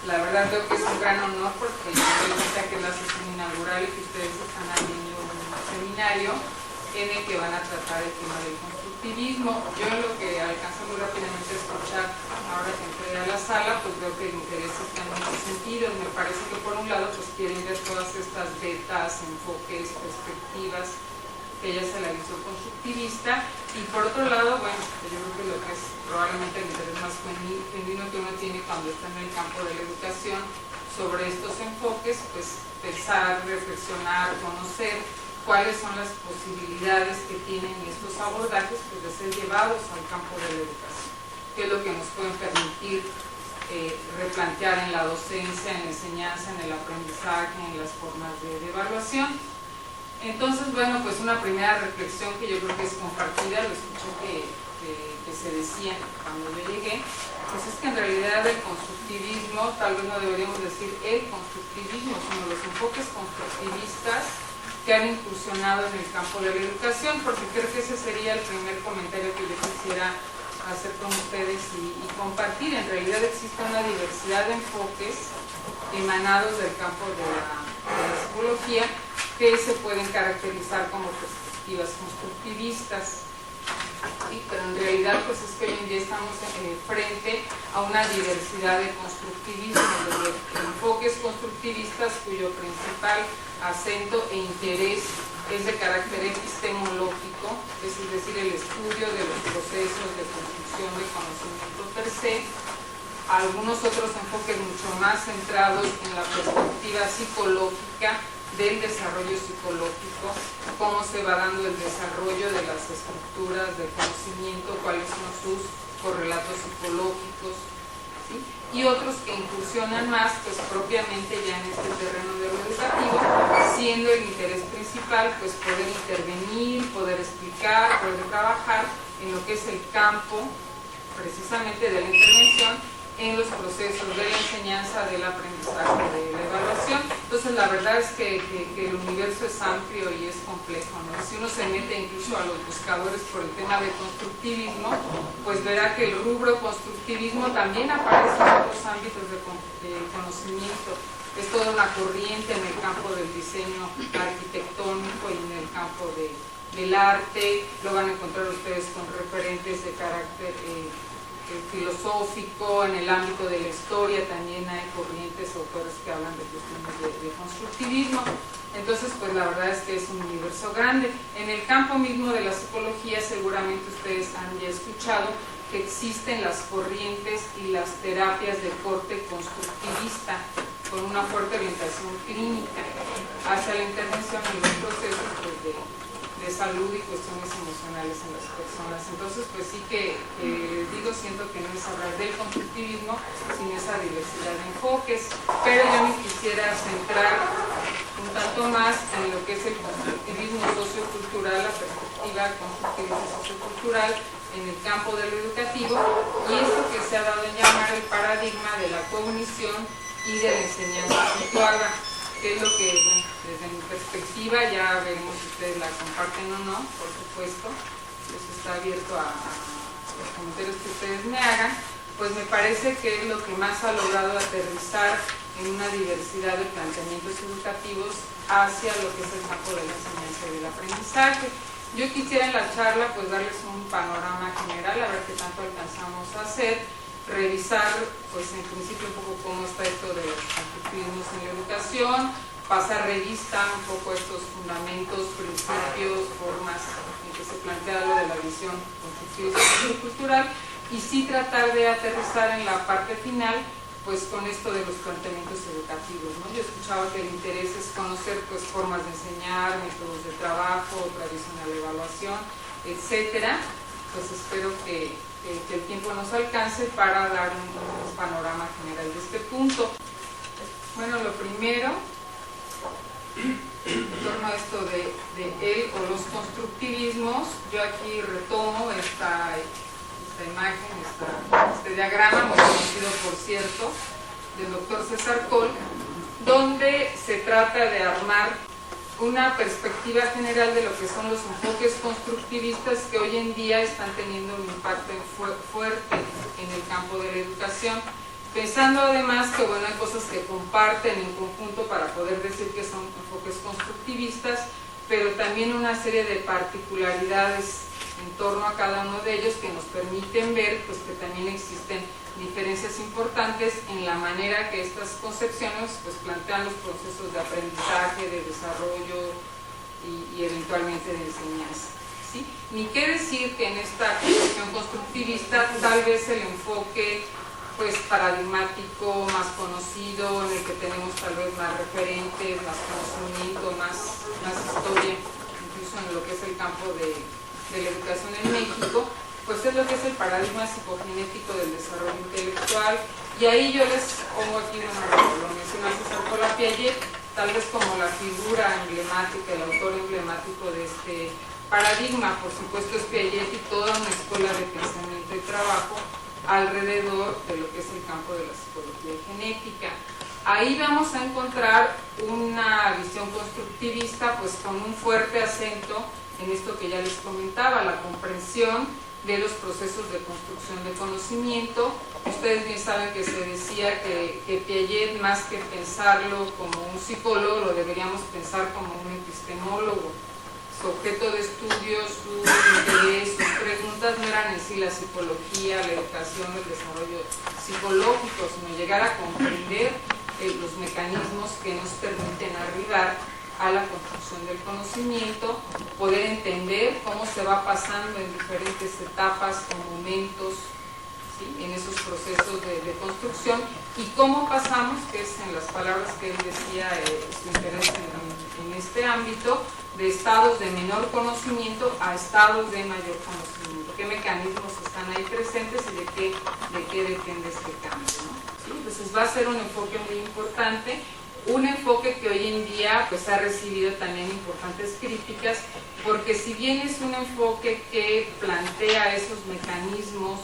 la verdad creo que es un gran honor porque resulta que es la sesión inaugural y que ustedes están abriendo un seminario en el que van a tratar el tema del constructivismo. Yo en lo que alcanzo muy rápidamente a escuchar ahora que entré a la sala, pues veo que el interés está en muchos sentidos. Me parece que por un lado pues quieren ver todas estas vetas, enfoques, perspectivas que ella se la hizo constructivista, y por otro lado, bueno, yo creo que lo que es probablemente el interés más genuino que uno tiene cuando está en el campo de la educación sobre estos enfoques, pues pensar, reflexionar, conocer cuáles son las posibilidades que tienen estos abordajes pues, de ser llevados al campo de la educación, qué es lo que nos pueden permitir replantear en la docencia, en la enseñanza, en el aprendizaje, en las formas de evaluación. Entonces, bueno, pues una primera reflexión que yo creo que es compartida, lo escuché que se decía cuando yo llegué, pues es que en realidad el constructivismo, tal vez no deberíamos decir el constructivismo, sino los enfoques constructivistas que han incursionado en el campo de la educación, porque creo que ese sería el primer comentario que yo quisiera hacer con ustedes y compartir. En realidad existe una diversidad de enfoques emanados del campo de la psicología que se pueden caracterizar como perspectivas constructivistas. Sí, pero en realidad pues es que hoy en día estamos frente a una diversidad de constructivismo, de enfoques constructivistas cuyo principal acento e interés es de carácter epistemológico, es decir, el estudio de los procesos de construcción de conocimiento per se. Algunos otros enfoques mucho más centrados en la perspectiva psicológica del desarrollo psicológico, cómo se va dando el desarrollo de las estructuras de conocimiento, cuáles son sus correlatos psicológicos, ¿sí? Y otros que incursionan más, pues propiamente ya en este terreno de lo educativo, siendo el interés principal, pues poder intervenir, poder explicar, poder trabajar en lo que es el campo, precisamente de la intervención, en los procesos de la enseñanza, del aprendizaje, de la evaluación. Entonces la verdad es que el universo es amplio y es complejo, ¿no? Si uno se mete incluso a los buscadores por el tema de constructivismo, pues verá que el rubro constructivismo también aparece en otros ámbitos de conocimiento. Es toda una corriente en el campo del diseño arquitectónico y en el campo del arte. Lo van a encontrar ustedes con referentes de carácter filosófico. En el ámbito de la historia también hay corrientes, autores que hablan de cuestiones de constructivismo. Entonces, pues la verdad es que es un universo grande. En el campo mismo de la psicología, seguramente ustedes han ya escuchado que existen las corrientes y las terapias de corte constructivista, con una fuerte orientación clínica hacia la intervención en los procesos pues, de salud y cuestiones emocionales en las personas. Entonces, pues sí que les digo, siento que no es hablar del constructivismo, sino esa diversidad de enfoques, pero yo me quisiera centrar un tanto más en lo que es el constructivismo sociocultural, la perspectiva constructivista sociocultural en el campo de lo educativo, y esto que se ha dado en llamar el paradigma de la cognición y de la enseñanza situada, que es lo que, bueno, desde mi perspectiva, ya veremos si ustedes la comparten o no, por supuesto, eso está abierto a los comentarios que ustedes me hagan, pues me parece que es lo que más ha logrado aterrizar en una diversidad de planteamientos educativos hacia lo que es el campo de la enseñanza y del aprendizaje. Yo quisiera en la charla pues darles un panorama general, a ver qué tanto alcanzamos a hacer, revisar pues en principio un poco cómo está esto de los constructivismos en la educación, pasar revista un poco estos fundamentos, principios, formas en que se plantea lo de la visión constructivista sociocultural, y sí tratar de aterrizar en la parte final pues con esto de los planteamientos educativos, ¿no? Yo escuchaba que el interés es conocer pues formas de enseñar, métodos de trabajo, tradicional evaluación, etcétera. Pues espero que el tiempo nos alcance para dar un panorama general de este punto. Bueno, lo primero, en torno a esto de él o los constructivismos, yo aquí retomo esta imagen, este diagrama, muy conocido por cierto, del doctor César Coll, donde se trata de armar una perspectiva general de lo que son los enfoques constructivistas que hoy en día están teniendo un impacto fuerte en el campo de la educación. Pensando además que bueno, hay cosas que comparten en conjunto para poder decir que son enfoques constructivistas, pero también una serie de particularidades en torno a cada uno de ellos que nos permiten ver pues, que también existen diferencias importantes en la manera que estas concepciones pues, plantean los procesos de aprendizaje, de desarrollo y eventualmente de enseñanza. ¿Sí? Ni qué decir que en esta concepción constructivista tal vez el enfoque pues paradigmático, más conocido, en el que tenemos tal vez más referentes, más conocimiento, más historia, incluso en lo que es el campo de la educación en México, pues es lo que es el paradigma psicogenético del desarrollo intelectual. Y ahí yo les pongo aquí, bueno, lo menciona César Cola Piaget, tal vez como la figura emblemática, el autor emblemático de este paradigma. Por supuesto es Piaget y toda una escuela de pensamiento y trabajo alrededor de lo que es el campo de la psicología genética. Ahí vamos a encontrar una visión constructivista pues con un fuerte acento en esto que ya les comentaba, la comprensión de los procesos de construcción de conocimiento. Ustedes bien saben que se decía que Piaget, más que pensarlo como un psicólogo, lo deberíamos pensar como un epistemólogo. Su objeto de estudio, su interés, sus preguntas no eran en sí la psicología, la educación, el desarrollo psicológico, sino llegar a comprender los mecanismos que nos permiten arribar a la construcción del conocimiento, poder entender cómo se va pasando en diferentes etapas o momentos, ¿sí?, en esos procesos de construcción, y cómo pasamos, que es en las palabras que él decía, su interés en este ámbito, de estados de menor conocimiento a estados de mayor conocimiento. ¿Qué mecanismos están ahí presentes y de qué depende este cambio, ¿no? ¿Sí? Entonces va a ser un enfoque muy importante, un enfoque que hoy en día pues, ha recibido también importantes críticas, porque si bien es un enfoque que plantea esos mecanismos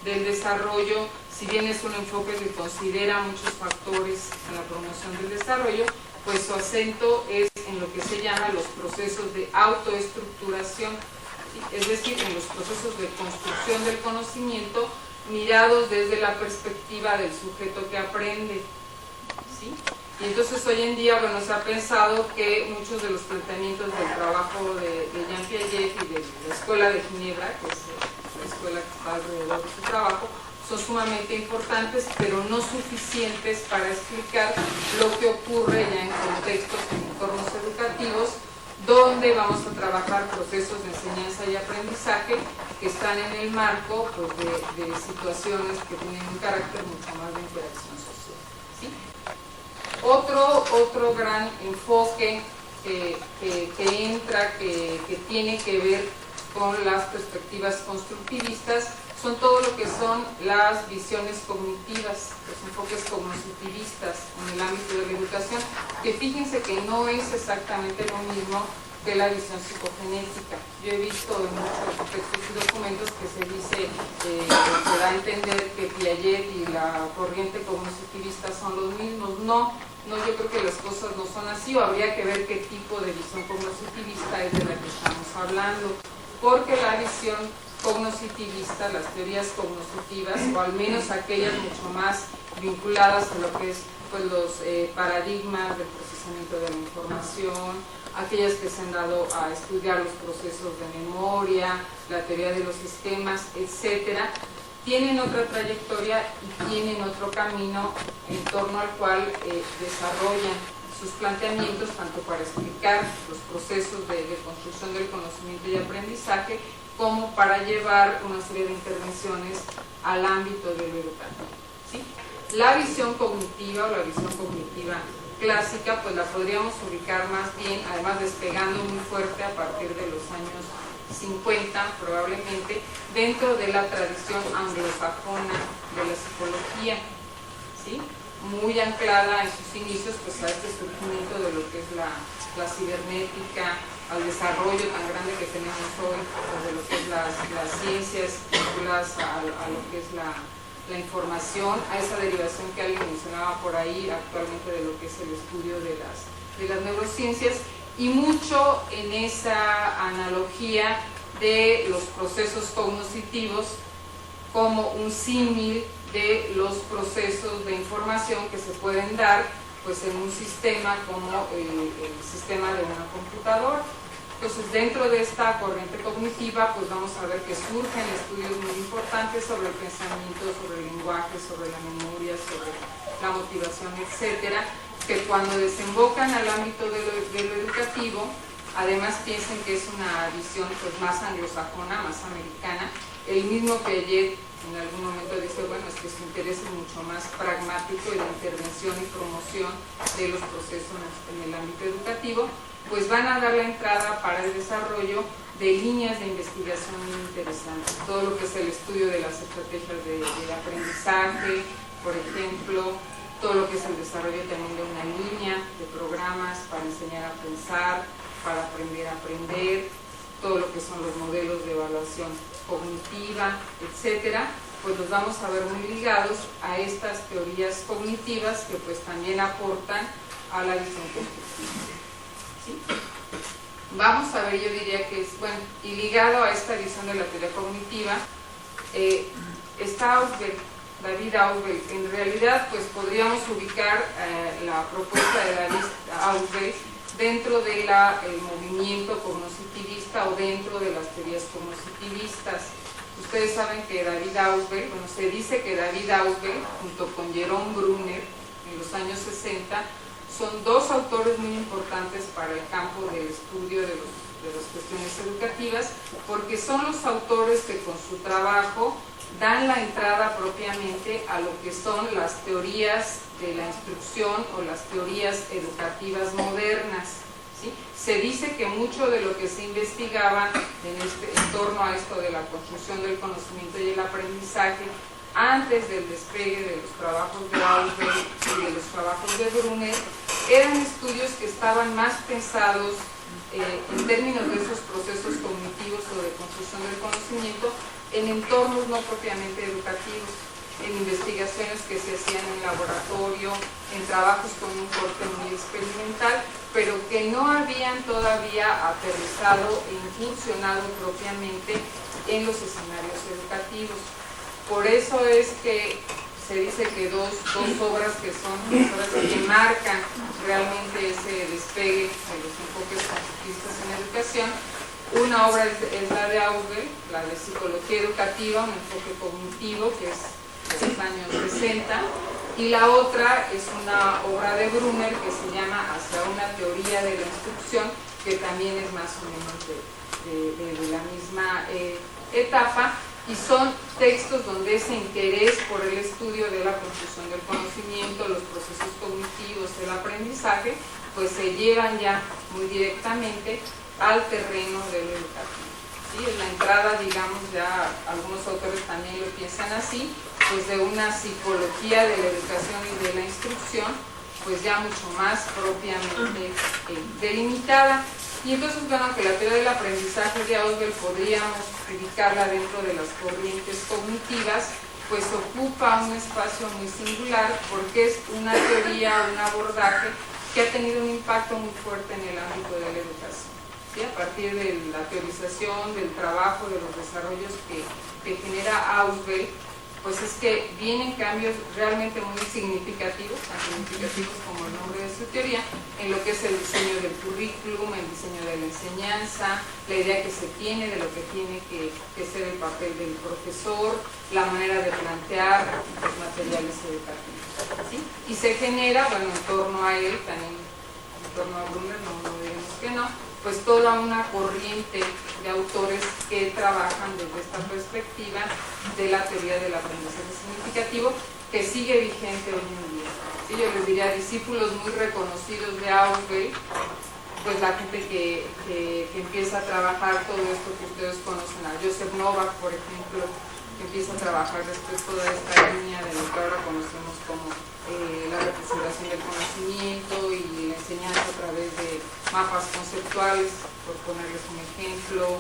del desarrollo, si bien es un enfoque que considera muchos factores en la promoción del desarrollo, pues su acento es en lo que se llama los procesos de autoestructuración, ¿sí?, es decir, en los procesos de construcción del conocimiento mirados desde la perspectiva del sujeto que aprende, ¿sí? Y entonces hoy en día, bueno, se ha pensado que muchos de los planteamientos del trabajo de Jean Piaget y de la Escuela de Ginebra, que es la escuela que está alrededor de su trabajo, son sumamente importantes, pero no suficientes para explicar lo que ocurre ya en contextos, en entornos educativos, donde vamos a trabajar procesos de enseñanza y aprendizaje que están en el marco pues, de situaciones que tienen un carácter mucho más de interacción social, ¿sí? Otro gran enfoque que entra, que tiene que ver con las perspectivas constructivistas, son todo lo que son las visiones cognitivas, los enfoques cognitivistas en el ámbito de la educación, que fíjense que no es exactamente lo mismo que la visión psicogenética. Yo he visto en muchos textos y documentos que se dice, que da a entender que Piaget y la corriente cognitivista son los mismos. No, yo creo que las cosas no son así, o habría que ver qué tipo de visión cognitivista es de la que estamos hablando, porque la visión cognitivista, las teorías cognitivas, o al menos aquellas mucho más vinculadas a lo que es pues, los paradigmas del procesamiento de la información, aquellas que se han dado a estudiar los procesos de memoria, la teoría de los sistemas, etcétera, tienen otra trayectoria y tienen otro camino en torno al cual desarrollan sus planteamientos, tanto para explicar los procesos de construcción del conocimiento y aprendizaje, como para llevar una serie de intervenciones al ámbito de lo educativo, ¿sí? La visión cognitiva o la visión cognitiva clásica, pues la podríamos ubicar más bien, además despegando muy fuerte a partir de los años 50 probablemente, dentro de la tradición anglosajona de la psicología, ¿sí?, muy anclada en sus inicios pues, a este surgimiento de lo que es la cibernética, al desarrollo tan grande que tenemos hoy pues, de lo que es las ciencias vinculadas a lo que es la información, a esa derivación que alguien mencionaba por ahí actualmente de lo que es el estudio de las neurociencias, y mucho en esa analogía de los procesos cognitivos como un símil de los procesos de información que se pueden dar pues en un sistema como el sistema de una computadora. Entonces, dentro de esta corriente cognitiva, pues vamos a ver que surgen estudios muy importantes sobre el pensamiento, sobre el lenguaje, sobre la memoria, sobre la motivación, etcétera, que cuando desembocan al ámbito de lo educativo, además piensen que es una visión pues más anglosajona, más americana. El mismo Piaget en algún momento dice, bueno, es que su interés es mucho más pragmático y de intervención y promoción de los procesos en el ámbito educativo, pues van a dar la entrada para el desarrollo de líneas de investigación muy interesantes. Todo lo que es el estudio de las estrategias de aprendizaje, por ejemplo, todo lo que es el desarrollo también de una línea de programas para enseñar a pensar, para aprender a aprender, todo lo que son los modelos de evaluación cognitiva, etcétera, pues los vamos a ver muy ligados a estas teorías cognitivas que pues también aportan a la visión constructiva. ¿Sí? Vamos a ver, yo diría que es, bueno, y ligado a esta visión de la teoría cognitiva, está Ausubel, David Ausubel. En realidad, pues podríamos ubicar la propuesta de David Ausubel dentro del movimiento cognoscitivista o dentro de las teorías cognoscitivistas. Ustedes saben que David Ausubel, bueno, se dice que David Ausubel, junto con Jerome Brunner, en los años 60, son dos autores muy importantes para el campo del estudio de las cuestiones educativas, porque son los autores que con su trabajo dan la entrada propiamente a lo que son las teorías de la instrucción o las teorías educativas modernas. ¿Sí? Se dice que mucho de lo que se investigaba en torno a esto de la construcción del conocimiento y el aprendizaje antes del despegue de los trabajos de Ausubel y de los trabajos de Brunner eran estudios que estaban más pensados en términos de esos procesos cognitivos o de construcción del conocimiento en entornos no propiamente educativos, en investigaciones que se hacían en laboratorio, en trabajos con un corte muy experimental, pero que no habían todavía aterrizado e incursionado propiamente en los escenarios educativos. Por eso es que se dice que dos obras que son obras que marcan realmente ese despegue de los enfoques constructivistas en educación. Una obra es la de Ausubel, la de Psicología Educativa, un enfoque cognitivo, que es de los años 60, y la otra es una obra de Brunner que se llama Hacia una teoría de la instrucción, que también es más o menos de la misma etapa, y son textos donde ese interés por el estudio de la construcción del conocimiento, los procesos cognitivos, el aprendizaje, pues se llevan ya muy directamente al terreno del educativo. ¿Sí? En la entrada, digamos, ya algunos autores también lo piensan así, pues de una psicología de la educación y de la instrucción, pues ya mucho más propiamente delimitada. Y entonces, bueno, que la teoría del aprendizaje de Ausubel podríamos ubicarla dentro de las corrientes cognitivas, pues ocupa un espacio muy singular porque es una teoría, un abordaje que ha tenido un impacto muy fuerte en el ámbito de la educación. ¿Sí? A partir de la teorización, del trabajo, de los desarrollos que genera Ausubel, pues es que vienen cambios realmente muy significativos, tan significativos como el nombre de su teoría, en lo que es el diseño del currículum, el diseño de la enseñanza, la idea que se tiene de lo que tiene que ser el papel del profesor, la manera de plantear los materiales educativos. ¿Sí? Y se genera, bueno, en torno a él, también en torno a Brunner, no diremos que no, pues toda una corriente de autores que trabajan desde esta perspectiva de la teoría del aprendizaje significativo, que sigue vigente hoy en día. ¿Sí? Yo les diría discípulos muy reconocidos de Ausubel, pues la gente que empieza a trabajar todo esto que ustedes conocen, a Joseph Novak, por ejemplo, que empieza a trabajar después toda esta línea de lo que ahora conocemos como la representación del conocimiento y la enseñanza a través de mapas conceptuales, por ponerles un ejemplo.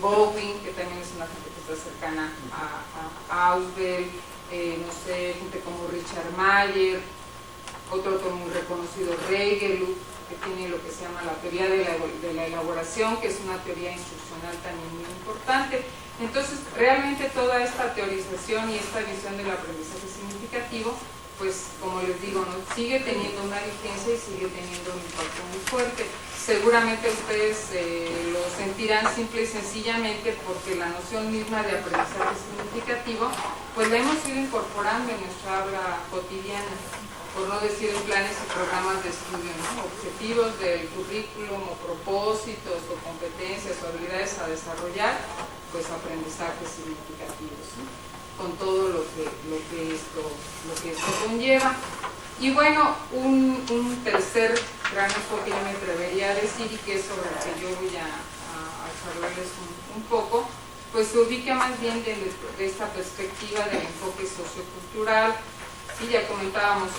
Bowen, que también es una gente que está cercana a Ausubel, no sé, gente como Richard Mayer, otro autor muy reconocido, Reigelup, que tiene lo que se llama la teoría de la elaboración, que es una teoría instruccional también muy importante. Entonces, realmente toda esta teorización y esta visión del aprendizaje significativo, pues, como les digo, ¿no?, sigue teniendo una vigencia y sigue teniendo un impacto muy fuerte. Seguramente ustedes lo sentirán simple y sencillamente porque la noción misma de aprendizaje significativo, pues la hemos ido incorporando en nuestra habla cotidiana, por no decir en planes y programas de estudio, ¿no?, objetivos del currículum o propósitos o competencias o habilidades a desarrollar, pues aprendizajes significativos, ¿no?, con todo lo que esto conlleva. Y bueno, un tercer gran enfoque yo me atrevería a decir, y que es sobre el que yo voy a charlarles un poco, pues se ubica más bien de esta perspectiva del enfoque sociocultural. Sí, ya comentábamos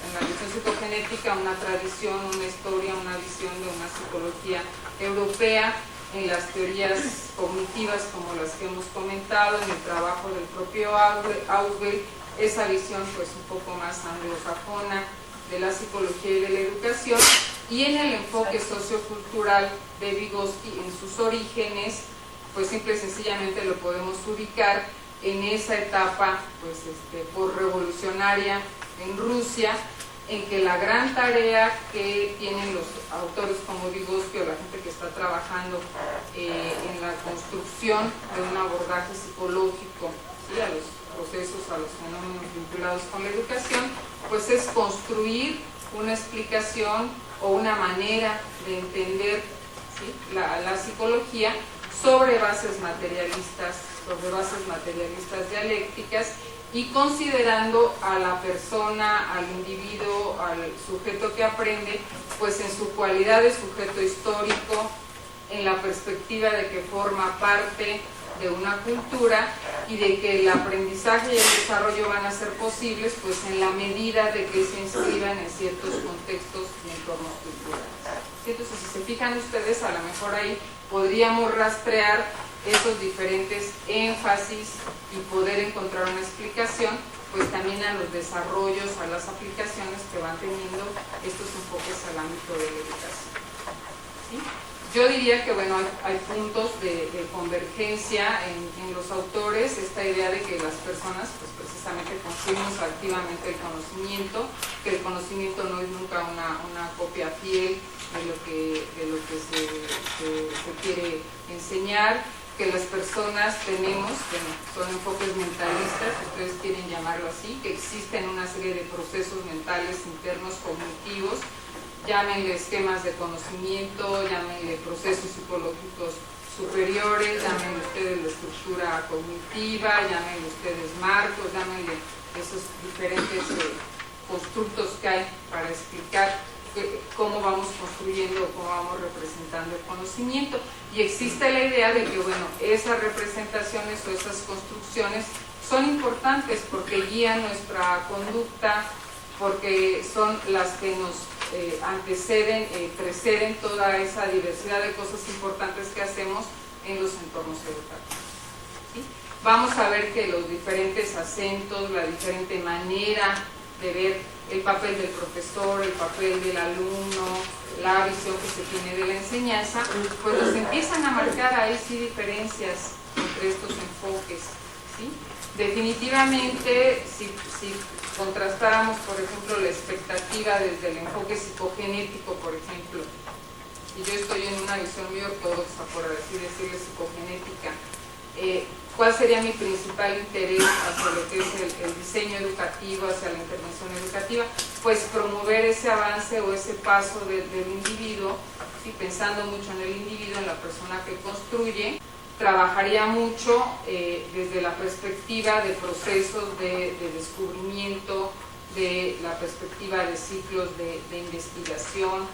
en la visión psicogenética una tradición, una historia, una visión de una psicología europea, en las teorías cognitivas como las que hemos comentado, en el trabajo del propio Ausubel, esa visión pues un poco más anglosajona de la psicología y de la educación, y en el enfoque sociocultural de Vygotsky en sus orígenes, pues simple y sencillamente lo podemos ubicar en esa etapa pues posrevolucionaria en Rusia, en que la gran tarea que tienen los autores como Vygotsky o la gente que está trabajando en la construcción de un abordaje psicológico, ¿sí?, a los procesos, a los fenómenos vinculados con la educación, pues es construir una explicación o una manera de entender, ¿sí?, la psicología sobre bases materialistas dialécticas, y considerando a la persona, al individuo, al sujeto que aprende, pues en su cualidad de sujeto histórico, en la perspectiva de que forma parte de una cultura y de que el aprendizaje y el desarrollo van a ser posibles pues en la medida de que se inscriban en ciertos contextos y entornos culturales. Entonces, si se fijan ustedes, a lo mejor ahí podríamos rastrear esos diferentes énfasis y poder encontrar una explicación pues también a los desarrollos, a las aplicaciones que van teniendo estos enfoques al ámbito de la educación, ¿sí? Yo diría que bueno, hay puntos de convergencia en los autores, esta idea de que las personas pues precisamente construimos activamente el conocimiento, que el conocimiento no es nunca una copia fiel de lo que se quiere enseñar, que las personas tenemos, bueno, son enfoques mentalistas, ustedes quieren llamarlo así, que existen una serie de procesos mentales internos cognitivos, llámenle esquemas de conocimiento, llámenle procesos psicológicos superiores, llámenle ustedes la estructura cognitiva, llámenle ustedes marcos, llámenle esos diferentes constructos que hay para explicar cómo vamos construyendo, cómo vamos representando el conocimiento. Y existe la idea de que, bueno, esas representaciones o esas construcciones son importantes porque guían nuestra conducta, porque son las que nos anteceden, preceden toda esa diversidad de cosas importantes que hacemos en los entornos educativos, ¿sí? Vamos a ver que los diferentes acentos, la diferente manera de ver el papel del profesor, el papel del alumno, la visión que se tiene de la enseñanza, pues nos empiezan a marcar ahí sí diferencias entre estos enfoques, ¿sí? Definitivamente, si contrastáramos, por ejemplo, la expectativa desde el enfoque psicogenético, por ejemplo, y yo estoy en una visión muy ortodoxa, por así decirlo, psicogenética, ¿cuál sería mi principal interés hacia lo que es el diseño educativo, hacia la intervención educativa? Pues promover ese avance o ese paso del individuo, ¿sí? Pensando mucho en el individuo, en la persona que construye. Trabajaría mucho desde la perspectiva de procesos de descubrimiento, de la perspectiva de ciclos de investigación,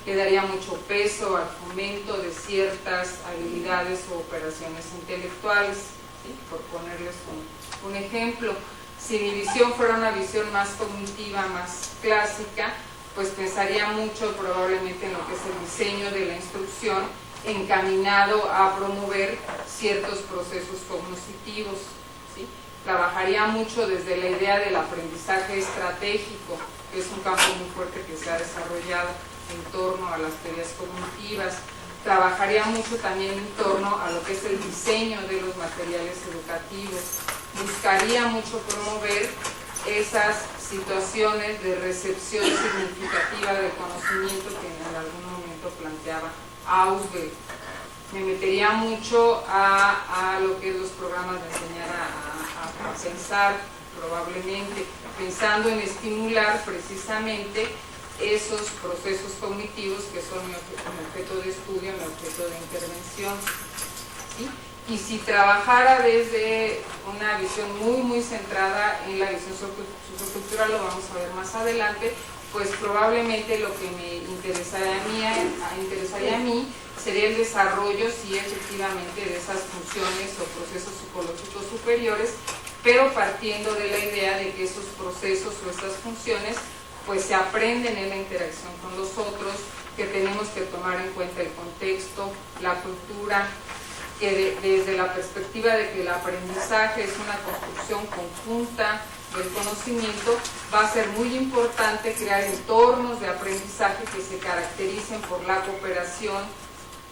le daría mucho peso al fomento de ciertas habilidades o operaciones intelectuales, ¿sí? Por ponerles un ejemplo. Si mi visión fuera una visión más cognitiva, más clásica, pues pensaría mucho probablemente en lo que es el diseño de la instrucción encaminado a promover ciertos procesos cognitivos, ¿sí? Trabajaría mucho desde la idea del aprendizaje estratégico, que es un campo muy fuerte que se ha desarrollado en torno a las teorías cognitivas. trabajaría mucho también en torno a lo que es el diseño de los materiales educativos. Buscaría mucho promover esas situaciones de recepción significativa del conocimiento que en algún momento planteaba Ausberg. Me metería mucho a lo que es los programas de enseñar a pensar, probablemente, pensando en estimular precisamente esos procesos cognitivos que son mi objeto de estudio, mi objeto de intervención, ¿sí? Y si trabajara desde una visión muy centrada en la visión sociocultural, lo vamos a ver más adelante, pues probablemente lo que me interesaría a mí sería el desarrollo, sí, efectivamente, de esas funciones o procesos psicológicos superiores, pero partiendo de la idea de que esos procesos o estas funciones pues se aprenden en la interacción con los otros, que tenemos que tomar en cuenta el contexto, la cultura, que desde la perspectiva de que el aprendizaje es una construcción conjunta del conocimiento, va a ser muy importante crear entornos de aprendizaje que se caractericen por la cooperación,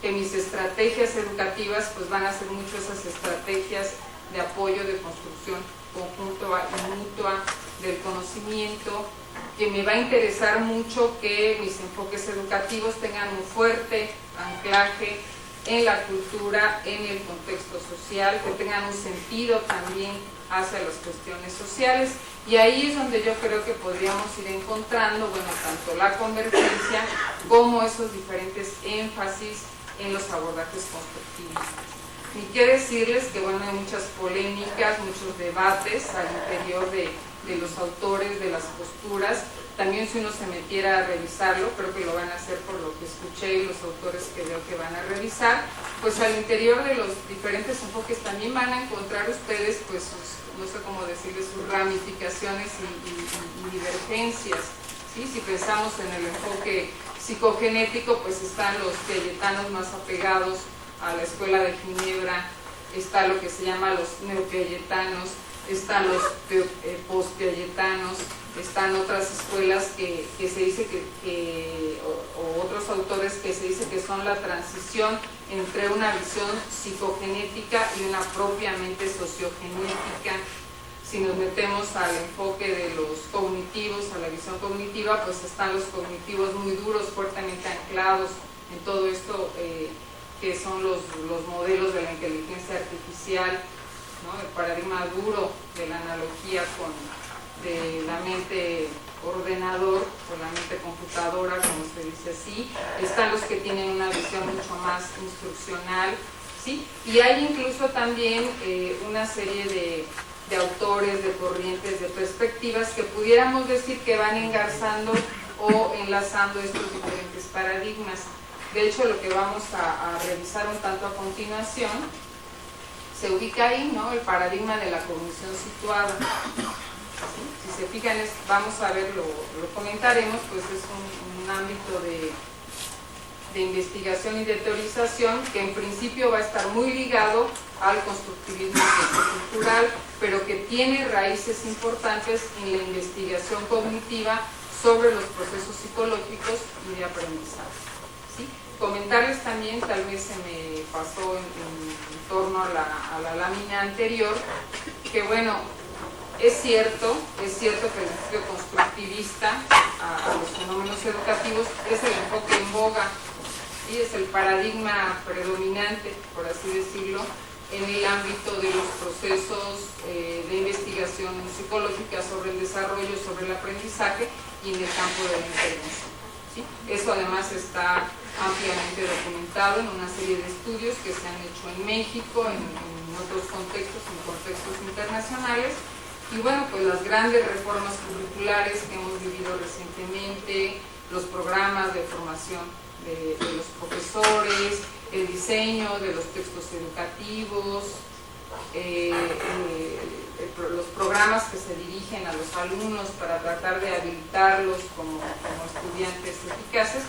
que mis estrategias educativas pues van a ser mucho esas estrategias de apoyo, de construcción conjunta y mutua del conocimiento, que me va a interesar mucho que mis enfoques educativos tengan un fuerte anclaje en la cultura, en el contexto social, que tengan un sentido también hacia las cuestiones sociales, y ahí es donde yo creo que podríamos ir encontrando, bueno, tanto la convergencia como esos diferentes énfasis en los abordajes constructivos. Ni qué decirles que, bueno, hay muchas polémicas, muchos debates al interior de los autores, de las posturas. También si uno se metiera a revisarlo, creo que lo van a hacer por lo que escuché y los autores que veo que van a revisar, pues al interior de los diferentes enfoques también van a encontrar ustedes, pues, no sé cómo decirles, sus ramificaciones y divergencias, ¿sí? Si pensamos en el enfoque psicogenético, pues están los piagetanos más apegados a la escuela de Ginebra, está lo que se llama los neopiagetanos, están los post-piagetanos, están otras escuelas que se dice o otros autores que se dice que son la transición entre una visión psicogenética y una propiamente sociogenética. Si nos metemos al enfoque de los cognitivos, a la visión cognitiva, pues están los cognitivos muy duros, fuertemente anclados en todo esto que son los modelos de la inteligencia artificial, ¿no? El paradigma duro de la analogía de la mente ordenador o la mente computadora, como se dice así. Están los que tienen una visión mucho más instruccional, ¿sí? Y hay incluso también una serie de autores, de corrientes, de perspectivas que pudiéramos decir que van engarzando o enlazando estos diferentes paradigmas. De hecho, lo que vamos a revisar un tanto a continuación se ubica ahí, ¿no? El paradigma de la cognición situada. ¿Sí? Si se fijan, vamos a ver, lo comentaremos, pues es un ámbito de investigación y de teorización que en principio va a estar muy ligado al constructivismo sociocultural, pero que tiene raíces importantes en la investigación cognitiva sobre los procesos psicológicos y de aprendizaje. ¿Sí? Comentarles también, tal vez se me pasó en torno a la lámina anterior, que bueno, es cierto que el enfoque constructivista a los fenómenos educativos es el enfoque en boga, ¿sí? Es el paradigma predominante, por así decirlo, en el ámbito de los procesos de investigación psicológica sobre el desarrollo, sobre el aprendizaje y en el campo de la intervención. ¿Sí? Eso además está ampliamente documentado en una serie de estudios que se han hecho en México, en otros contextos, en contextos internacionales. Y bueno, pues las grandes reformas curriculares que hemos vivido recientemente, los programas de formación de los profesores, el diseño de los textos educativos, los programas que se dirigen a los alumnos para tratar de habilitarlos como estudiantes eficaces,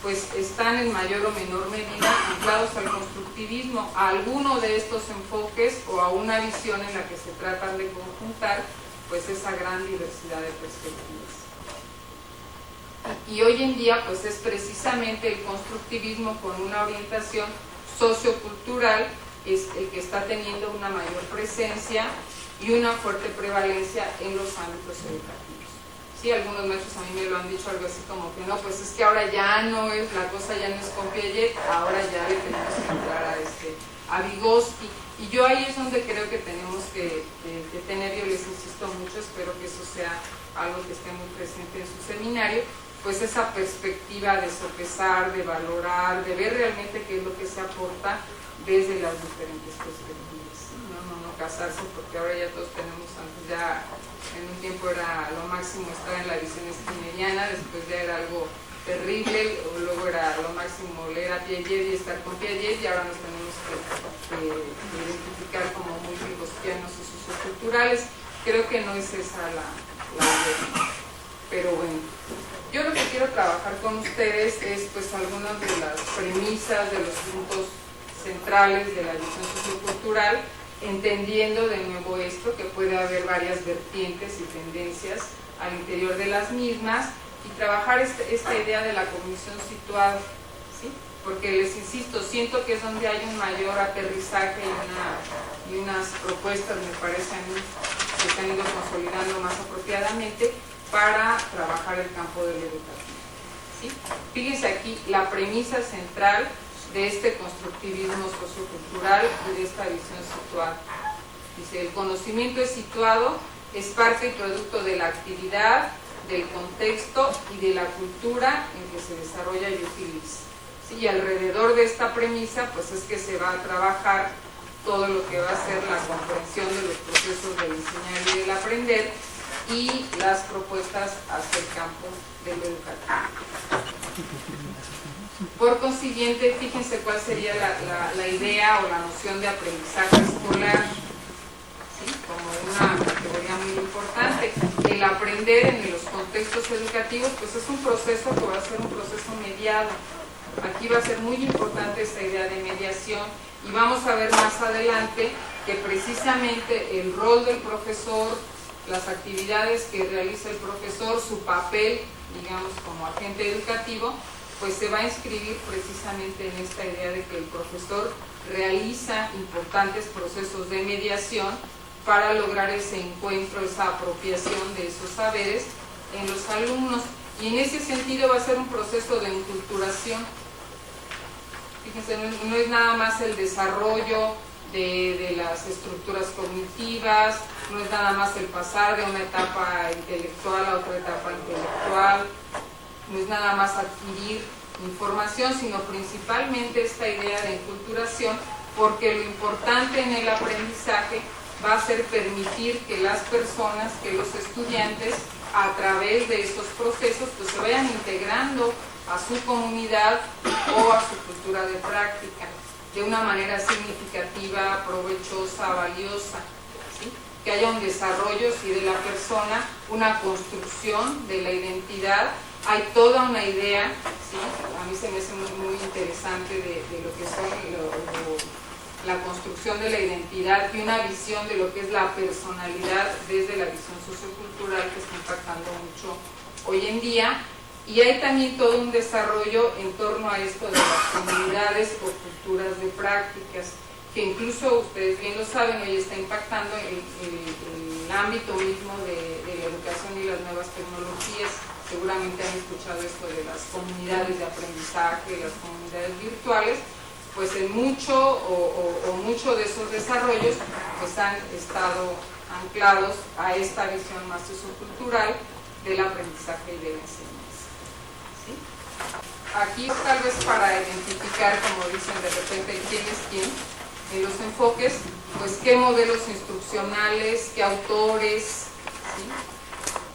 pues están en mayor o menor medida anclados al constructivismo, a alguno de estos enfoques o a una visión en la que se tratan de conjuntar pues esa gran diversidad de perspectivas. y hoy en día pues es precisamente el constructivismo con una orientación sociocultural es el que está teniendo una mayor presencia y una fuerte prevalencia en los ámbitos educativos. Sí, algunos maestros a mí me lo han dicho algo así como que no, pues es que ahora ya no es, la cosa ya no es con Piaget, ahora ya le tenemos que entrar a Vygotsky, y yo ahí es donde creo que tenemos que tener, yo les insisto mucho, espero que eso sea algo que esté muy presente en su seminario, pues esa perspectiva de sopesar, de valorar, de ver realmente qué es lo que se aporta desde las diferentes perspectivas, no casarse, porque ahora ya todos tenemos, antes ya en un tiempo era lo máximo estar en la visión skinneriana, después ya era algo terrible, o luego era lo máximo leer a Piaget y estar con Piaget, y ahora nos tenemos que identificar como muy vygotsianos y socioculturales. Creo que no es esa la idea, pero bueno. Yo lo que quiero trabajar con ustedes es pues algunas de las premisas, de los puntos centrales de la visión sociocultural, entendiendo de nuevo esto, que puede haber varias vertientes y tendencias al interior de las mismas, y trabajar esta idea de la cognición situada, ¿sí? Porque les insisto, siento que es donde hay un mayor aterrizaje y unas propuestas, me parece a mí, que se han ido consolidando más apropiadamente para trabajar el campo del educativo, ¿sí? Fíjense aquí la premisa central de este constructivismo sociocultural y de esta visión situada. Dice, el conocimiento es situado, es parte y producto de la actividad, del contexto y de la cultura en que se desarrolla y utiliza. ¿Sí? Y alrededor de esta premisa, pues es que se va a trabajar todo lo que va a ser la comprensión de los procesos del enseñar y del aprender, y las propuestas hacia el campo del educativo. Por consiguiente, fíjense cuál sería la idea o la noción de aprendizaje escolar, ¿sí? Como una categoría muy importante. El aprender en los contextos educativos, pues es un proceso que va a ser un proceso mediado. Aquí va a ser muy importante esta idea de mediación, y vamos a ver más adelante que precisamente el rol del profesor, las actividades que realiza el profesor, su papel, digamos, como agente educativo, pues se va a inscribir precisamente en esta idea de que el profesor realiza importantes procesos de mediación para lograr ese encuentro, esa apropiación de esos saberes en los alumnos, y en ese sentido va a ser un proceso de enculturación. Fíjense, no es nada más el desarrollo de las estructuras cognitivas, no es nada más el pasar de una etapa intelectual a otra etapa intelectual, no es nada más adquirir información, sino principalmente esta idea de enculturación, porque lo importante en el aprendizaje va a ser permitir que las personas, que los estudiantes, a través de estos procesos, pues se vayan integrando a su comunidad o a su cultura de práctica de una manera significativa, provechosa, valiosa, ¿sí? Que haya un desarrollo, sí, de la persona, una construcción de la identidad. Hay toda una idea, ¿sí? A mí se me hace muy interesante de lo que son la construcción de la identidad y una visión de lo que es la personalidad desde la visión sociocultural, que está impactando mucho hoy en día. Y hay también todo un desarrollo en torno a esto de las comunidades o culturas de prácticas, que incluso ustedes bien lo saben, hoy está impactando el ámbito mismo de la educación y las nuevas tecnologías. Seguramente han escuchado esto de las comunidades de aprendizaje, las comunidades virtuales, pues en mucho mucho de esos desarrollos pues han estado anclados a esta visión más sociocultural del aprendizaje y de la enseñanza. ¿Sí? Aquí tal vez para identificar, como dicen de repente, quién es quién en los enfoques, pues qué modelos instruccionales, qué autores, ¿sí?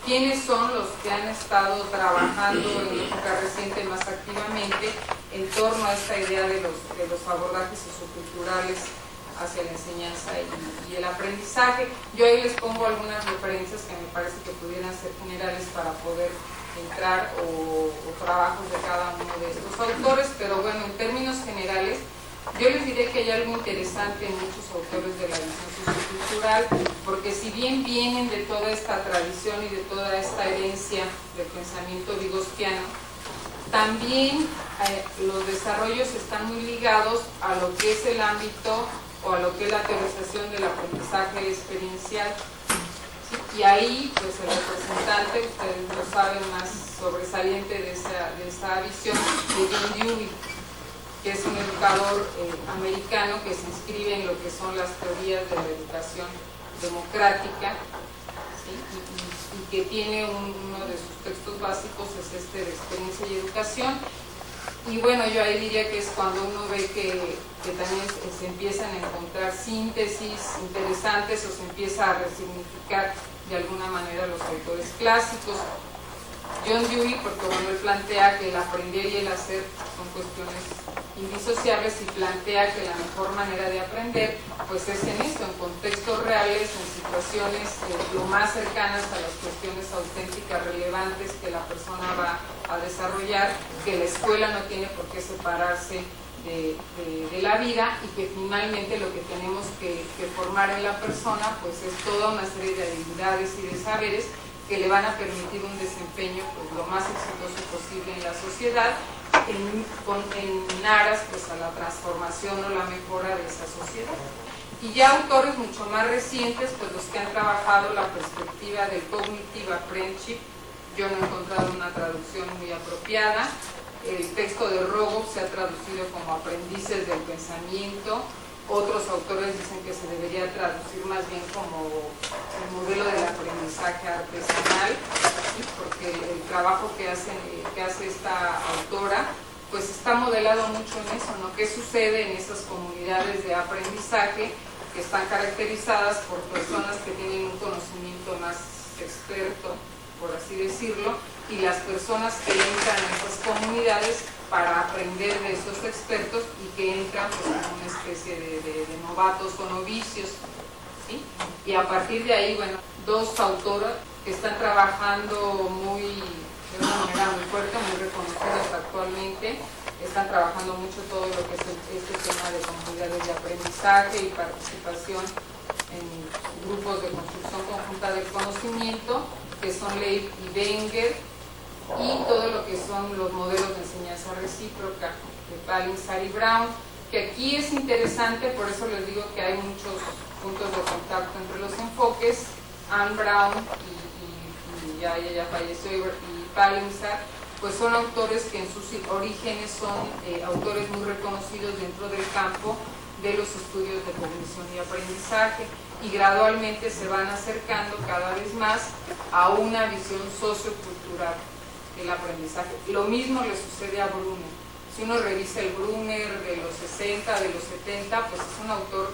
¿Quiénes son los que han estado trabajando en época reciente más activamente en torno a esta idea de los abordajes socioculturales hacia la enseñanza y el aprendizaje? Yo ahí les pongo algunas referencias que me parece que pudieran ser generales para poder entrar o trabajos de cada uno de estos autores, pero bueno, en términos generales, yo les diré que hay algo interesante en muchos autores de la visión sociocultural. porque si bien vienen de toda esta tradición y de toda esta herencia del pensamiento vygotsiano, también los desarrollos están muy ligados a lo que es el ámbito o a lo que es la teorización del aprendizaje experiencial. ¿Sí? Y ahí, pues el representante, ustedes lo saben, más sobresaliente de esa visión, de John Dewey, que es un educador americano que se inscribe en lo que son las teorías de la educación democrática, ¿sí? y que tiene uno de sus textos básicos es este de experiencia y educación. Y bueno, yo ahí diría que es cuando uno ve que también se empiezan a encontrar síntesis interesantes o se empieza a resignificar de alguna manera los autores clásicos. John Dewey, porque bueno, él plantea que el aprender y el hacer son cuestiones indisociables y plantea que la mejor manera de aprender pues es en esto, en contextos reales, en situaciones lo más cercanas a las cuestiones auténticas, relevantes que la persona va a desarrollar, que la escuela no tiene por qué separarse de la vida, y que finalmente lo que tenemos que formar en la persona pues es toda una serie de habilidades y de saberes que le van a permitir un desempeño pues, lo más exitoso posible en la sociedad, en aras pues, a la transformación o la mejora de esa sociedad. Y ya autores mucho más recientes, pues los que han trabajado la perspectiva del cognitive apprenticeship, yo no he encontrado una traducción muy apropiada. El texto de Rogoff se ha traducido como aprendices del pensamiento. Otros autores dicen que se debería traducir más bien como el modelo del aprendizaje artesanal, ¿sí? Porque el trabajo que hace esta autora pues está modelado mucho en eso, ¿no? ¿Qué sucede en esas comunidades de aprendizaje que están caracterizadas por personas que tienen un conocimiento más experto, por así decirlo, y las personas que entran en esas comunidades para aprender de esos expertos y que entran pues, como una especie de novatos o novicios, ¿sí? Y a partir de ahí, bueno, dos autoras que están trabajando de una manera muy fuerte, muy reconocidas actualmente, están trabajando mucho todo lo que es este tema de comunidades de aprendizaje y participación en grupos de construcción conjunta del conocimiento, que son Leib y Wenger, y todo lo que son los modelos de enseñanza recíproca de Palinsar y Brown, que aquí es interesante, por eso les digo que hay muchos puntos de contacto entre los enfoques. Anne Brown y ya ella falleció, y Palinsar, pues son autores que en sus orígenes son autores muy reconocidos dentro del campo de los estudios de cognición y aprendizaje, y gradualmente se van acercando cada vez más a una visión sociocultural del aprendizaje. Lo mismo le sucede a Brunner. Si uno revisa el Brunner de los 60, de los 70, pues es un autor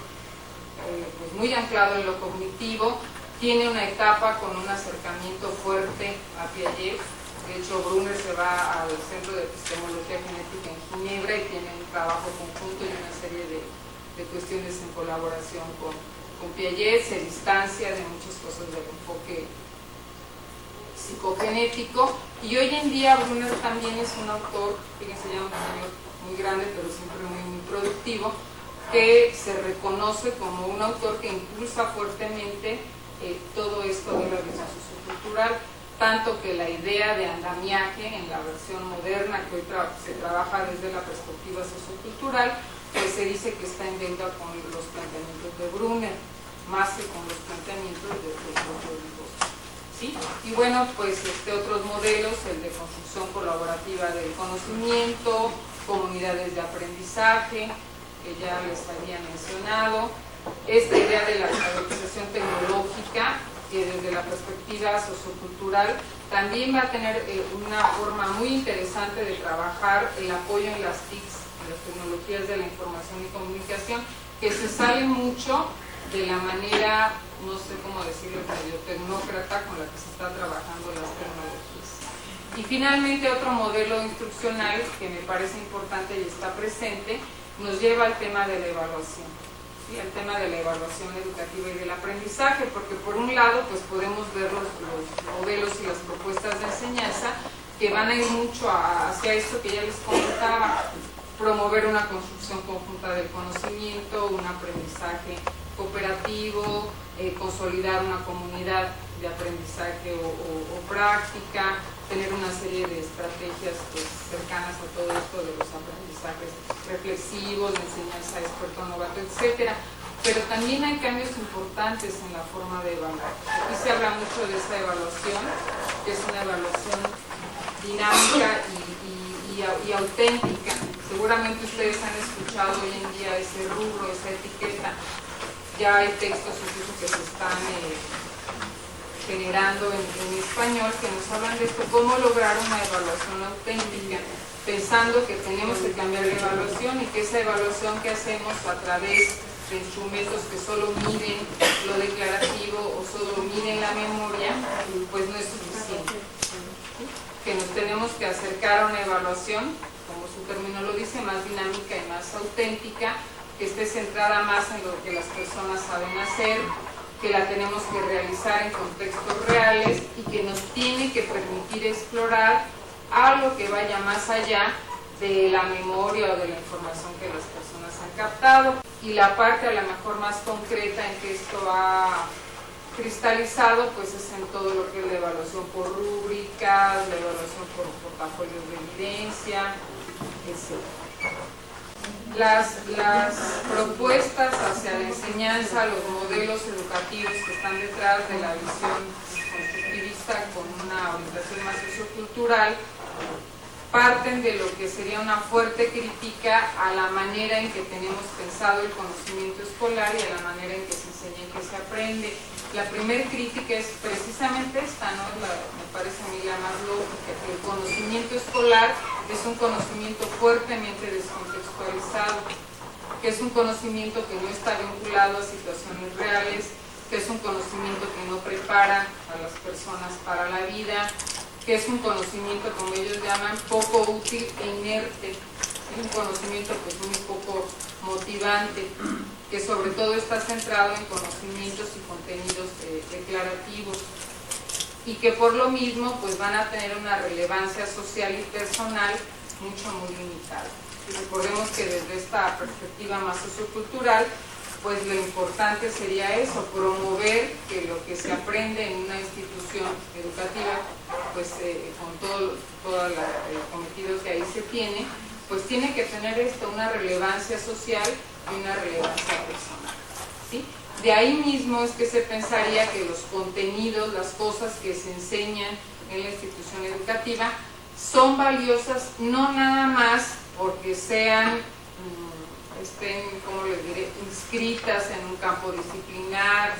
pues muy anclado en lo cognitivo, tiene una etapa con un acercamiento fuerte a Piaget. De hecho, Brunner se va al Centro de Epistemología Genética en Ginebra y tiene un trabajo conjunto y una serie de cuestiones en colaboración con Piaget, se distancia de muchas cosas del enfoque psicogenético, y hoy en día Brunner también es un autor, fíjense, ya un señor muy grande pero siempre muy productivo, que se reconoce como un autor que impulsa fuertemente todo esto de la visión sociocultural, tanto que la idea de andamiaje en la versión moderna que hoy se trabaja desde la perspectiva sociocultural, pues se dice que está en deuda con los planteamientos de Brunner, más que con los planteamientos de propio Vygotsky, ¿sí? Y bueno, pues otros modelos, el de construcción colaborativa del conocimiento, comunidades de aprendizaje, que ya les había mencionado, esta idea de la alfabetización tecnológica, que desde la perspectiva sociocultural también va a tener una forma muy interesante de trabajar el apoyo en las TICs, en las tecnologías de la información y comunicación, que se sale mucho de la manera, no sé cómo decirlo, medio tecnócrata con la que se está trabajando las tecnologías. Y finalmente otro modelo instruccional que me parece importante y está presente, nos lleva al tema de la evaluación, ¿sí? El tema de la evaluación educativa y del aprendizaje, porque por un lado pues podemos ver los modelos y las propuestas de enseñanza que van a ir mucho hacia esto que ya les comentaba, promover una construcción conjunta del conocimiento, un aprendizaje cooperativo, consolidar una comunidad de aprendizaje o práctica, tener una serie de estrategias pues, cercanas a todo esto de los aprendizajes reflexivos, de enseñanza experto novato, etcétera. Pero también hay cambios importantes en la forma de evaluar. Aquí se habla mucho de esa evaluación, que es una evaluación dinámica y auténtica. Seguramente ustedes han escuchado hoy en día ese rubro, esa etiqueta. Ya hay textos incluso que se están generando en español que nos hablan de esto, cómo lograr una evaluación auténtica, pensando que tenemos que cambiar la evaluación y que esa evaluación que hacemos a través de instrumentos que solo miden lo declarativo o solo miden la memoria, pues no es suficiente. Que nos tenemos que acercar a una evaluación, como su término lo dice, más dinámica y más auténtica, que esté centrada más en lo que las personas saben hacer, que la tenemos que realizar en contextos reales y que nos tiene que permitir explorar algo que vaya más allá de la memoria o de la información que las personas han captado. Y la parte a lo mejor más concreta en que esto ha cristalizado, pues es en todo lo que es la evaluación por rúbricas, la evaluación por portafolios de evidencia, etc. Las propuestas hacia la enseñanza, los modelos educativos que están detrás de la visión constructivista con una orientación más sociocultural, parten de lo que sería una fuerte crítica a la manera en que tenemos pensado el conocimiento escolar y a la manera en que se enseña y que se aprende. La primera crítica es precisamente esta, ¿no? Me parece a mí la más lógica, que el conocimiento escolar es un conocimiento fuertemente descontextualizado, que es un conocimiento que no está vinculado a situaciones reales, que es un conocimiento que no prepara a las personas para la vida, que es un conocimiento, como ellos llaman, poco útil e inerte, un conocimiento pues muy poco motivante, que sobre todo está centrado en conocimientos y contenidos declarativos y que por lo mismo pues van a tener una relevancia social y personal muy limitada. Y recordemos que desde esta perspectiva más sociocultural, pues lo importante sería eso, promover que lo que se aprende en una institución educativa, pues con todo el cometido que ahí se tiene, pues tiene que tener esto, una relevancia social y una relevancia personal, ¿sí? De ahí mismo es que se pensaría que los contenidos, las cosas que se enseñan en la institución educativa son valiosas no nada más porque sean estén, como les diré, inscritas en un campo disciplinar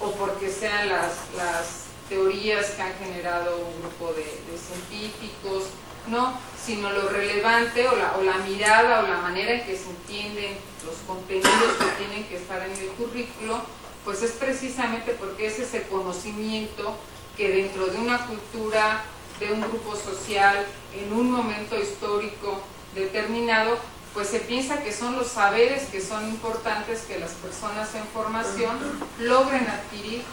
o porque sean las teorías que han generado un grupo de científicos, no, sino lo relevante o la mirada o la manera en que se entienden los contenidos que tienen que estar en el currículo, pues es precisamente porque es ese conocimiento que dentro de una cultura, de un grupo social, en un momento histórico determinado, pues se piensa que son los saberes que son importantes que las personas en formación logren adquirir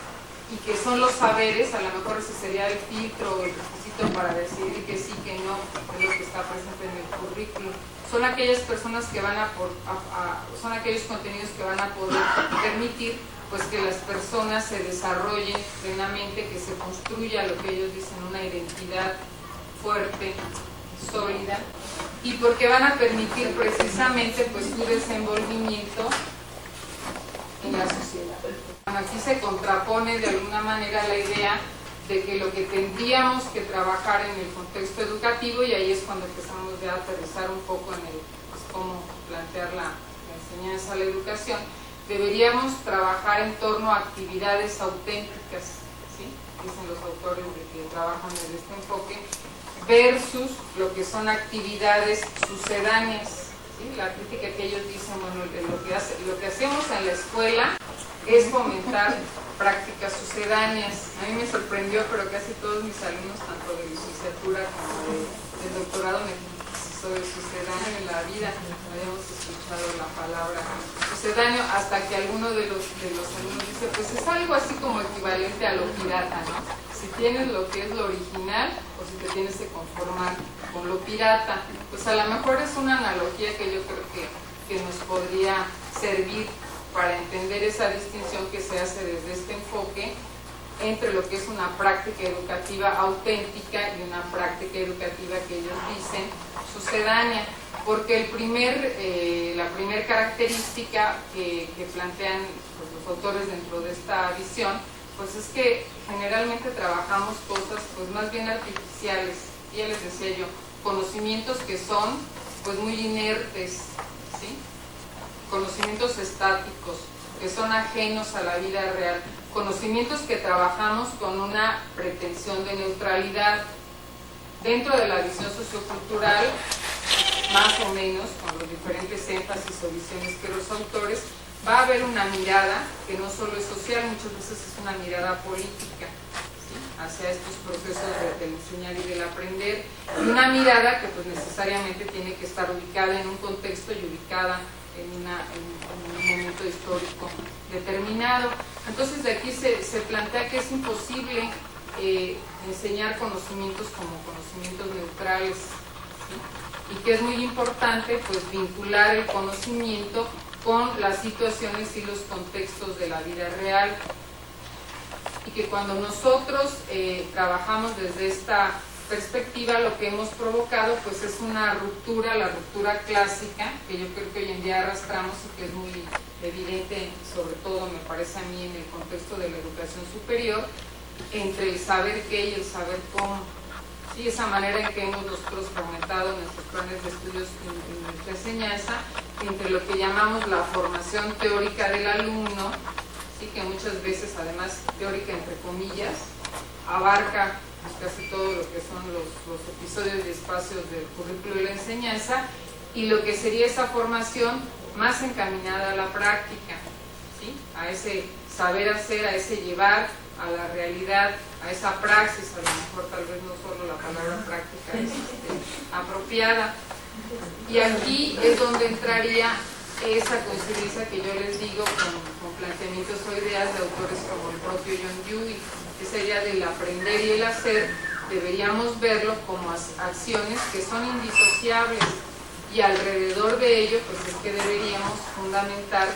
y que son los saberes, a lo mejor ese sería el filtro o el requisito para decidir que sí, que no, es lo que está presente en el currículum. Son aquellas personas que van son aquellos contenidos que van a poder permitir pues que las personas se desarrollen plenamente, que se construya lo que ellos dicen una identidad fuerte, sólida, y porque van a permitir precisamente pues su desenvolvimiento en la sociedad. Aquí se contrapone de alguna manera la idea de que lo que tendríamos que trabajar en el contexto educativo, y ahí es cuando empezamos ya a aterrizar un poco en el pues, cómo plantear la enseñanza, la educación, deberíamos trabajar en torno a actividades auténticas, ¿sí? Dicen los autores de que trabajan desde este enfoque, versus lo que son actividades sucedáneas, ¿sí? La crítica que ellos dicen, bueno, lo que hacemos en la escuela es fomentar prácticas sucedáneas. A mí me sorprendió, pero casi todos mis alumnos, tanto de licenciatura como del doctorado, me sobre sucedáneo en la vida, habíamos escuchado la palabra sucedáneo, hasta que alguno de los alumnos dice, pues es algo así como equivalente a lo pirata, ¿no? Si tienes lo que es lo original o si te tienes que conformar con lo pirata, pues a lo mejor es una analogía que yo creo que nos podría servir para entender esa distinción que se hace desde este enfoque entre lo que es una práctica educativa auténtica y una práctica educativa que ellos dicen sucedánea, porque la primer característica que plantean pues, los autores dentro de esta visión, pues es que generalmente trabajamos cosas pues más bien artificiales, ya les decía yo, conocimientos que son pues muy inertes, ¿sí? Conocimientos estáticos, que son ajenos a la vida real, conocimientos que trabajamos con una pretensión de neutralidad. Dentro de la visión sociocultural, más o menos, con los diferentes énfasis o visiones que los autores, va a haber una mirada que no solo es social, muchas veces es una mirada política, ¿sí? Hacia estos procesos del enseñar y del aprender, y una mirada que pues necesariamente tiene que estar ubicada en un contexto y ubicada en un momento histórico determinado. Entonces de aquí se plantea que es imposible enseñar conocimientos como conocimientos neutrales, ¿sí? Y que es muy importante pues vincular el conocimiento con las situaciones y los contextos de la vida real, y que cuando nosotros trabajamos desde esta perspectiva, lo que hemos provocado pues es una ruptura, la ruptura clásica, que yo creo que hoy en día arrastramos y que es muy evidente, sobre todo me parece a mí en el contexto de la educación superior, entre el saber qué y el saber cómo. Sí, esa manera en que hemos nosotros fomentado nuestros planes de estudios en nuestra enseñanza, entre lo que llamamos la formación teórica del alumno, sí, que muchas veces además teórica entre comillas, abarca pues casi todo lo que son los episodios y espacios del currículo de la enseñanza, y lo que sería esa formación más encaminada a la práctica, ¿sí? A ese saber hacer, a ese llevar a la realidad, a esa praxis, a lo mejor tal vez no solo la palabra práctica es apropiada. Y aquí es donde entraría esa coincidencia que yo les digo con planteamientos o ideas de autores como el propio John Dewey. Esa idea del aprender y el hacer deberíamos verlo como acciones que son indisociables, y alrededor de ello pues es que deberíamos fundamentar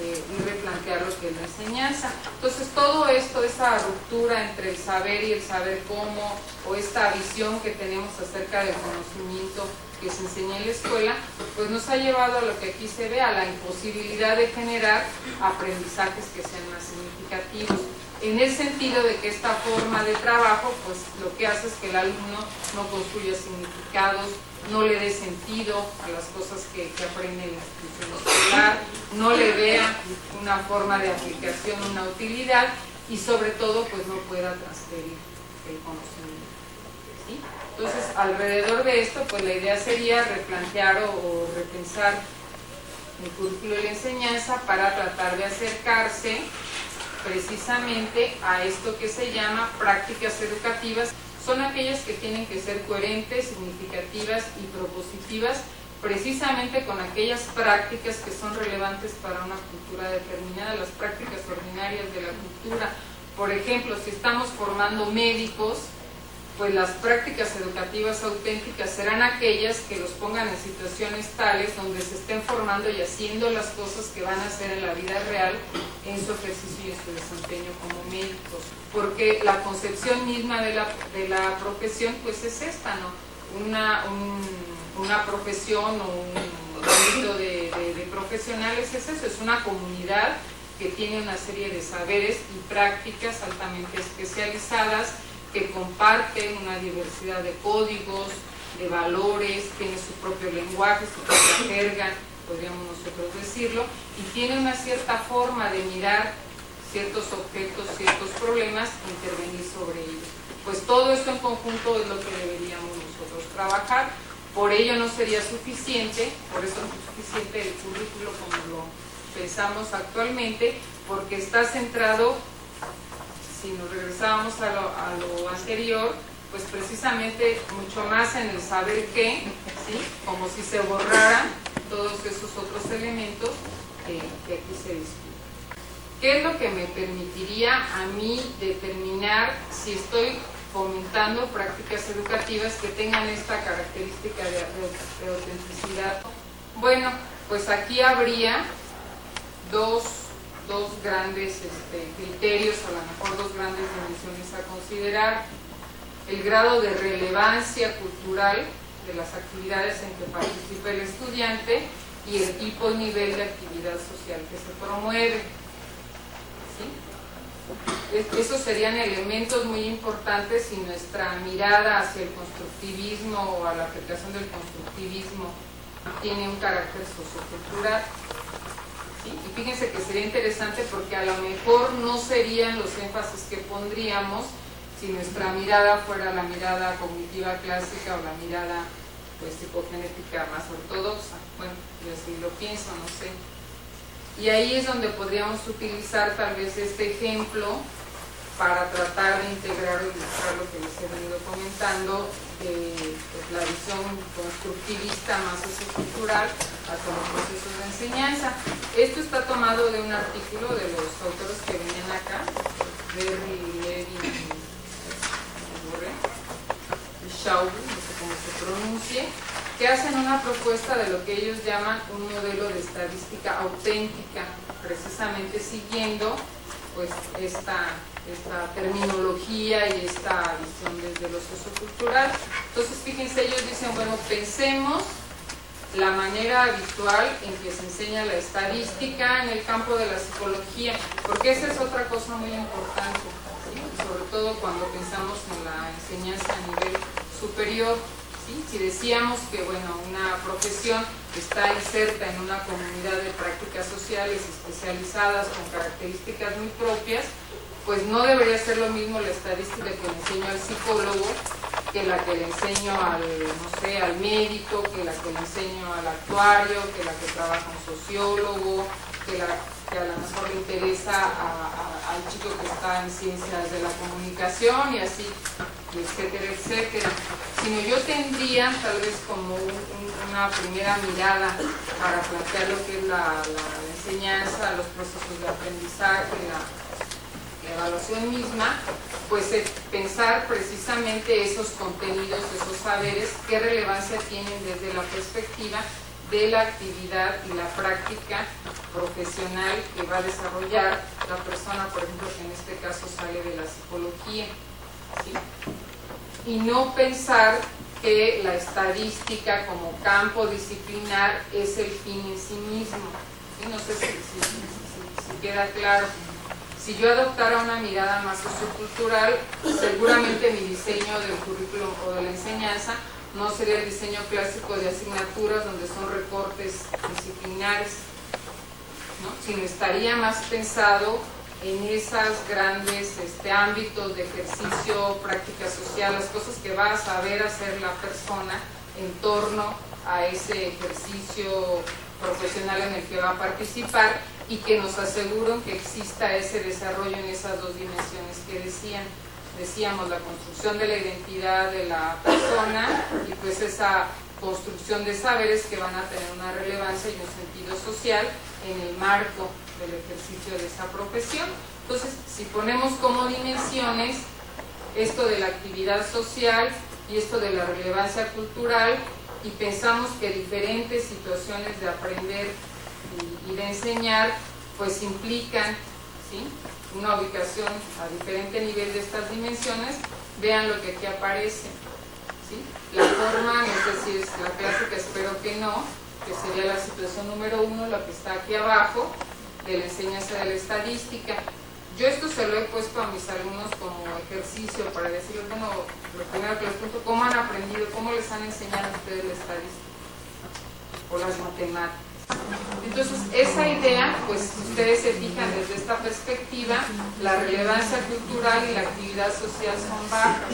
y replantear lo que es la enseñanza. Entonces todo esto, esa ruptura entre el saber y el saber cómo, o esta visión que tenemos acerca del conocimiento que se enseña en la escuela, pues nos ha llevado a lo que aquí se ve, a la imposibilidad de generar aprendizajes que sean más significativos, en el sentido de que esta forma de trabajo pues lo que hace es que el alumno no construya significados, no le dé sentido a las cosas que aprende en la institución escolar, no le vea una forma de aplicación, una utilidad, y sobre todo pues no pueda transferir el conocimiento, ¿sí? Entonces alrededor de esto pues la idea sería replantear o repensar el currículo de la enseñanza para tratar de acercarse precisamente a esto que se llama prácticas educativas. Son aquellas que tienen que ser coherentes, significativas y propositivas, precisamente con aquellas prácticas que son relevantes para una cultura determinada, las prácticas ordinarias de la cultura. Por ejemplo, si estamos formando médicos, pues las prácticas educativas auténticas serán aquellas que los pongan en situaciones tales donde se estén formando y haciendo las cosas que van a hacer en la vida real en su ejercicio y en su desempeño como médicos, porque la concepción misma de la profesión pues es esta, ¿no? Una profesión o un ámbito de profesionales es eso, es una comunidad que tiene una serie de saberes y prácticas altamente especializadas, que comparten una diversidad de códigos, de valores, tiene su propio lenguaje, su propia jerga, podríamos nosotros decirlo, y tiene una cierta forma de mirar ciertos objetos, ciertos problemas, e intervenir sobre ellos. Pues todo esto en conjunto es lo que deberíamos nosotros trabajar. Por ello no sería suficiente, por eso no es suficiente el currículo como lo pensamos actualmente, porque está centrado, si nos regresábamos a lo anterior, pues precisamente mucho más en el saber qué, ¿sí? Como si se borraran todos esos otros elementos que aquí se discuten. ¿Qué es lo que me permitiría a mí determinar si estoy fomentando prácticas educativas que tengan esta característica de autenticidad? Bueno, pues aquí habría dos dos grandes criterios, a lo mejor dos grandes dimensiones a considerar: el grado de relevancia cultural de las actividades en que participa el estudiante y el tipo y nivel de actividad social que se promueve. ¿Sí? Esos serían elementos muy importantes si nuestra mirada hacia el constructivismo o a la aplicación del constructivismo tiene un carácter sociocultural. ¿Sí? Y fíjense que sería interesante porque a lo mejor no serían los énfasis que pondríamos si nuestra mirada fuera la mirada cognitiva clásica o la mirada pues psicogenética más ortodoxa. Bueno, yo así lo pienso, no sé. Y ahí es donde podríamos utilizar tal vez este ejemplo para tratar de integrar o ilustrar lo que les he venido comentando de pues, la visión constructivista más sociocultural hacia los procesos de enseñanza. Esto está tomado de un artículo de los autores que venían acá, Berry, Levy y Shaw, no sé cómo se pronuncie, que hacen una propuesta de lo que ellos llaman un modelo de estadística auténtica, precisamente siguiendo pues esta terminología y esta visión desde lo sociocultural. Entonces, fíjense, ellos dicen, bueno, pensemos la manera habitual en que se enseña la estadística en el campo de la psicología, porque esa es otra cosa muy importante, ¿sí? Sobre todo cuando pensamos en la enseñanza a nivel superior. ¿Sí? Si decíamos que bueno, una profesión está inserta en una comunidad de prácticas sociales especializadas con características muy propias, pues no debería ser lo mismo la estadística que le enseño al psicólogo que la que le enseño al, no sé, al médico, que la que le enseño al actuario, que la que trabaja un sociólogo, que a lo mejor le interesa al chico que está en ciencias de la comunicación y así, etcétera, etcétera. Sino yo tendría tal vez como una primera mirada para plantear lo que es la enseñanza, los procesos de aprendizaje, la evaluación misma, pues pensar precisamente esos contenidos, esos saberes, qué relevancia tienen desde la perspectiva de la actividad y la práctica profesional que va a desarrollar la persona, por ejemplo, que en este caso sale de la psicología. ¿Sí? Y no pensar que la estadística como campo disciplinar es el fin en sí mismo. ¿Sí? No sé si queda claro. Si yo adoptara una mirada más sociocultural, seguramente mi diseño del currículum o de la enseñanza no sería el diseño clásico de asignaturas donde son recortes disciplinares, ¿no? Sino estaría más pensado en esas grandes ámbitos de ejercicio, práctica social, las cosas que va a saber hacer la persona en torno a ese ejercicio profesional en el que va a participar y que nos aseguren que exista ese desarrollo en esas dos dimensiones que decíamos, la construcción de la identidad de la persona y pues esa construcción de saberes que van a tener una relevancia y un sentido social en el marco del ejercicio de esa profesión. Entonces, si ponemos como dimensiones esto de la actividad social y esto de la relevancia cultural y pensamos que diferentes situaciones de aprender y de enseñar pues implican, ¿sí?, una ubicación a diferente nivel de estas dimensiones, vean lo que aquí aparece. ¿Sí? La forma, no sé si es la clásica, espero que no, que sería la situación número 1, la que está aquí abajo, de la enseñanza de la estadística. Yo esto se lo he puesto a mis alumnos como ejercicio para decirles, bueno, lo primero que les pregunto, ¿cómo han aprendido, cómo les han enseñado a ustedes la estadística o las matemáticas? Entonces, esa idea, pues si ustedes se fijan desde esta perspectiva, la relevancia cultural y la actividad social son bajas.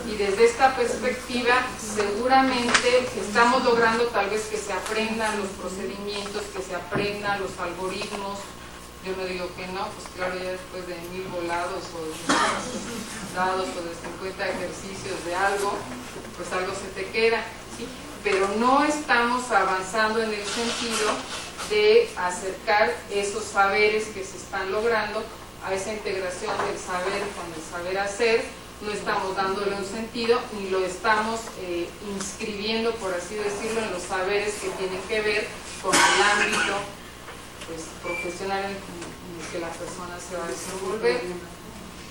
Y desde esta perspectiva, seguramente estamos logrando tal vez que se aprendan los procedimientos, que se aprendan los algoritmos. Yo no digo que no, pues claro, ya después de 1000 volados o de 1000 dados o de 50 ejercicios de algo, pues algo se te queda, ¿sí? Pero no estamos avanzando en el sentido de acercar esos saberes que se están logrando a esa integración del saber con el saber hacer. No estamos dándole un sentido ni lo estamos inscribiendo, por así decirlo, en los saberes que tienen que ver con el ámbito profesional en el que la persona se va a desenvolver,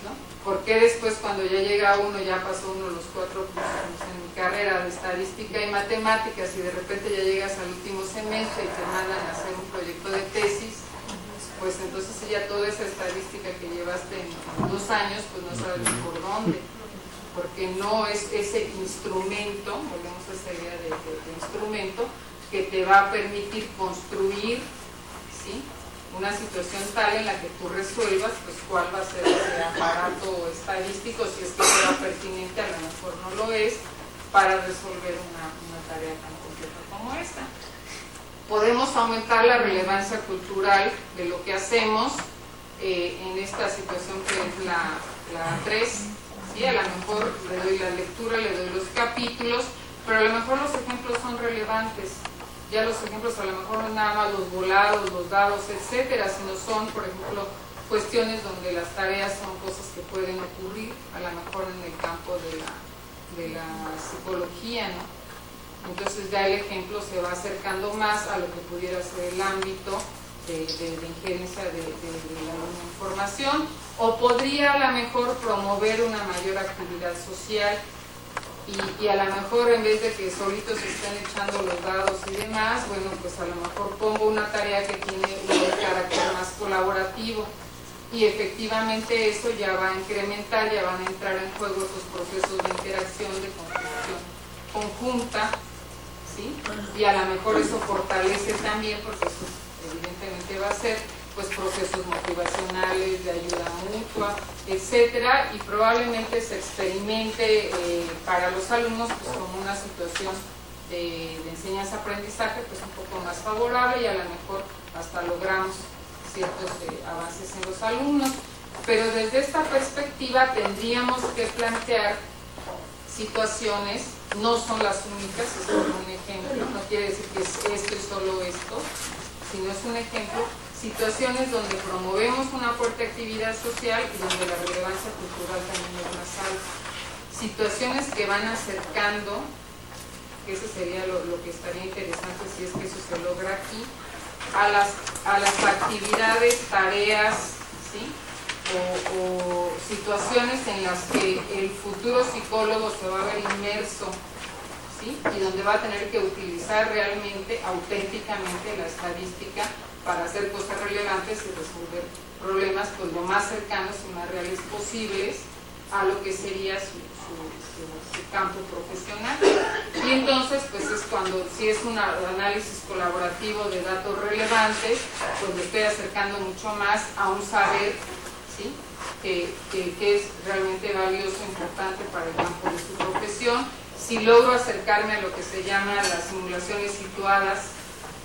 ¿no? Porque después cuando ya llega uno, ya pasó uno los 4 cursos en mi carrera de estadística y matemáticas y de repente ya llegas al último semestre y te mandan a hacer un proyecto de tesis, pues entonces ya toda esa estadística que llevaste en 2 años, pues no sabes ni por dónde, porque no es ese instrumento, volvemos a esa idea de instrumento, que te va a permitir construir, ¿sí?, una situación tal en la que tú resuelvas pues cuál va a ser ese aparato estadístico, si es que será pertinente, a lo mejor no lo es, para resolver una tarea tan compleja como esta. Podemos aumentar la relevancia cultural de lo que hacemos en esta situación que es la 3, ¿sí? A lo mejor le doy la lectura, le doy los capítulos, pero a lo mejor los ejemplos son relevantes. Ya los ejemplos a lo mejor no nada más los volados, los dados, etcétera, sino son, por ejemplo, cuestiones donde las tareas son cosas que pueden ocurrir, a lo mejor en el campo de la psicología, ¿no? Entonces ya el ejemplo se va acercando más a lo que pudiera ser el ámbito de injerencia de la información, o podría a lo mejor promover una mayor actividad social. Y a lo mejor en vez de que solitos se estén echando los dados y demás, bueno, pues a lo mejor pongo una tarea que tiene un carácter más colaborativo y efectivamente eso ya va a incrementar, ya van a entrar en juego esos procesos de interacción, de construcción conjunta, ¿sí? Y a lo mejor eso fortalece también, porque eso evidentemente va a ser pues procesos motivacionales, de ayuda mutua, etcétera, y probablemente se experimente para los alumnos pues como una situación de enseñanza-aprendizaje pues un poco más favorable y a lo mejor hasta logramos ciertos avances en los alumnos, pero desde esta perspectiva tendríamos que plantear situaciones, no son las únicas, es solo un ejemplo, no quiere decir que es esto y solo esto, sino es un ejemplo, situaciones donde promovemos una fuerte actividad social y donde la relevancia cultural también es más alta. Situaciones que van acercando, que eso sería lo que estaría interesante si es que eso se logra aquí, a las actividades, tareas, ¿sí? O situaciones en las que el futuro psicólogo se va a ver inmerso, ¿sí? Y donde va a tener que utilizar realmente, auténticamente la estadística para hacer cosas relevantes y resolver problemas pues lo más cercanos y más reales posibles a lo que sería su campo profesional. Y entonces pues es cuando, si es un análisis colaborativo de datos relevantes, pues me estoy acercando mucho más a un saber, ¿sí?, que es realmente valioso, importante para el campo de su profesión. Si logro acercarme a lo que se llama las simulaciones situadas,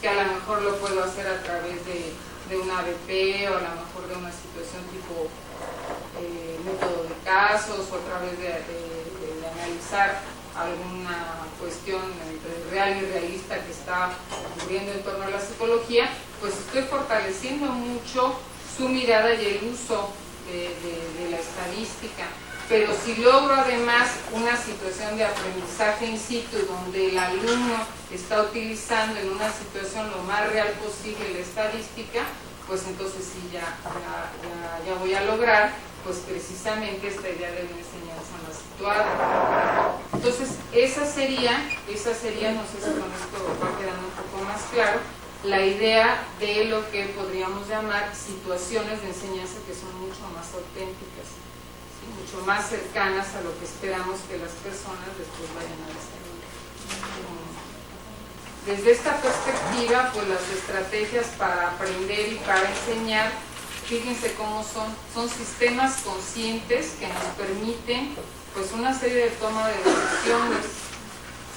que a lo mejor lo puedo hacer a través de una ABP o a lo mejor de una situación tipo método de casos, o a través de analizar alguna cuestión real y realista que está ocurriendo en torno a la psicología, pues estoy fortaleciendo mucho su mirada y el uso de la estadística. Pero si logro además una situación de aprendizaje in situ donde el alumno está utilizando en una situación lo más real posible la estadística, pues entonces sí ya voy a lograr pues precisamente esta idea de una enseñanza más situada. Entonces esa sería, no sé si con esto va quedando un poco más claro, la idea de lo que podríamos llamar situaciones de enseñanza que son mucho más auténticas, ¿sí?, mucho más cercanas a lo que esperamos que las personas después vayan a desarrollar. Desde esta perspectiva, pues las estrategias para aprender y para enseñar, fíjense cómo son sistemas conscientes que nos permiten pues una serie de toma de decisiones,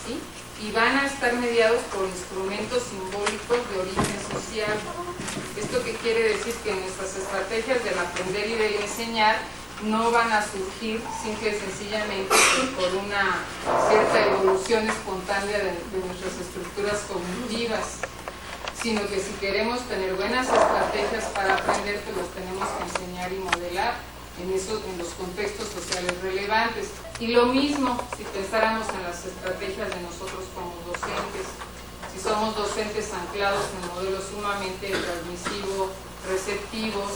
¿sí?, y van a estar mediados por instrumentos simbólicos de origen social. ¿Esto qué quiere decir? Que nuestras estrategias del aprender y del enseñar no van a surgir simple y sencillamente por una cierta evolución espontánea de nuestras estructuras cognitivas, sino que si queremos tener buenas estrategias para aprender, pues las tenemos que enseñar y modelar en los contextos sociales relevantes. Y lo mismo si pensáramos en las estrategias de nosotros como docentes, si somos docentes anclados en modelos sumamente transmisivos, receptivos,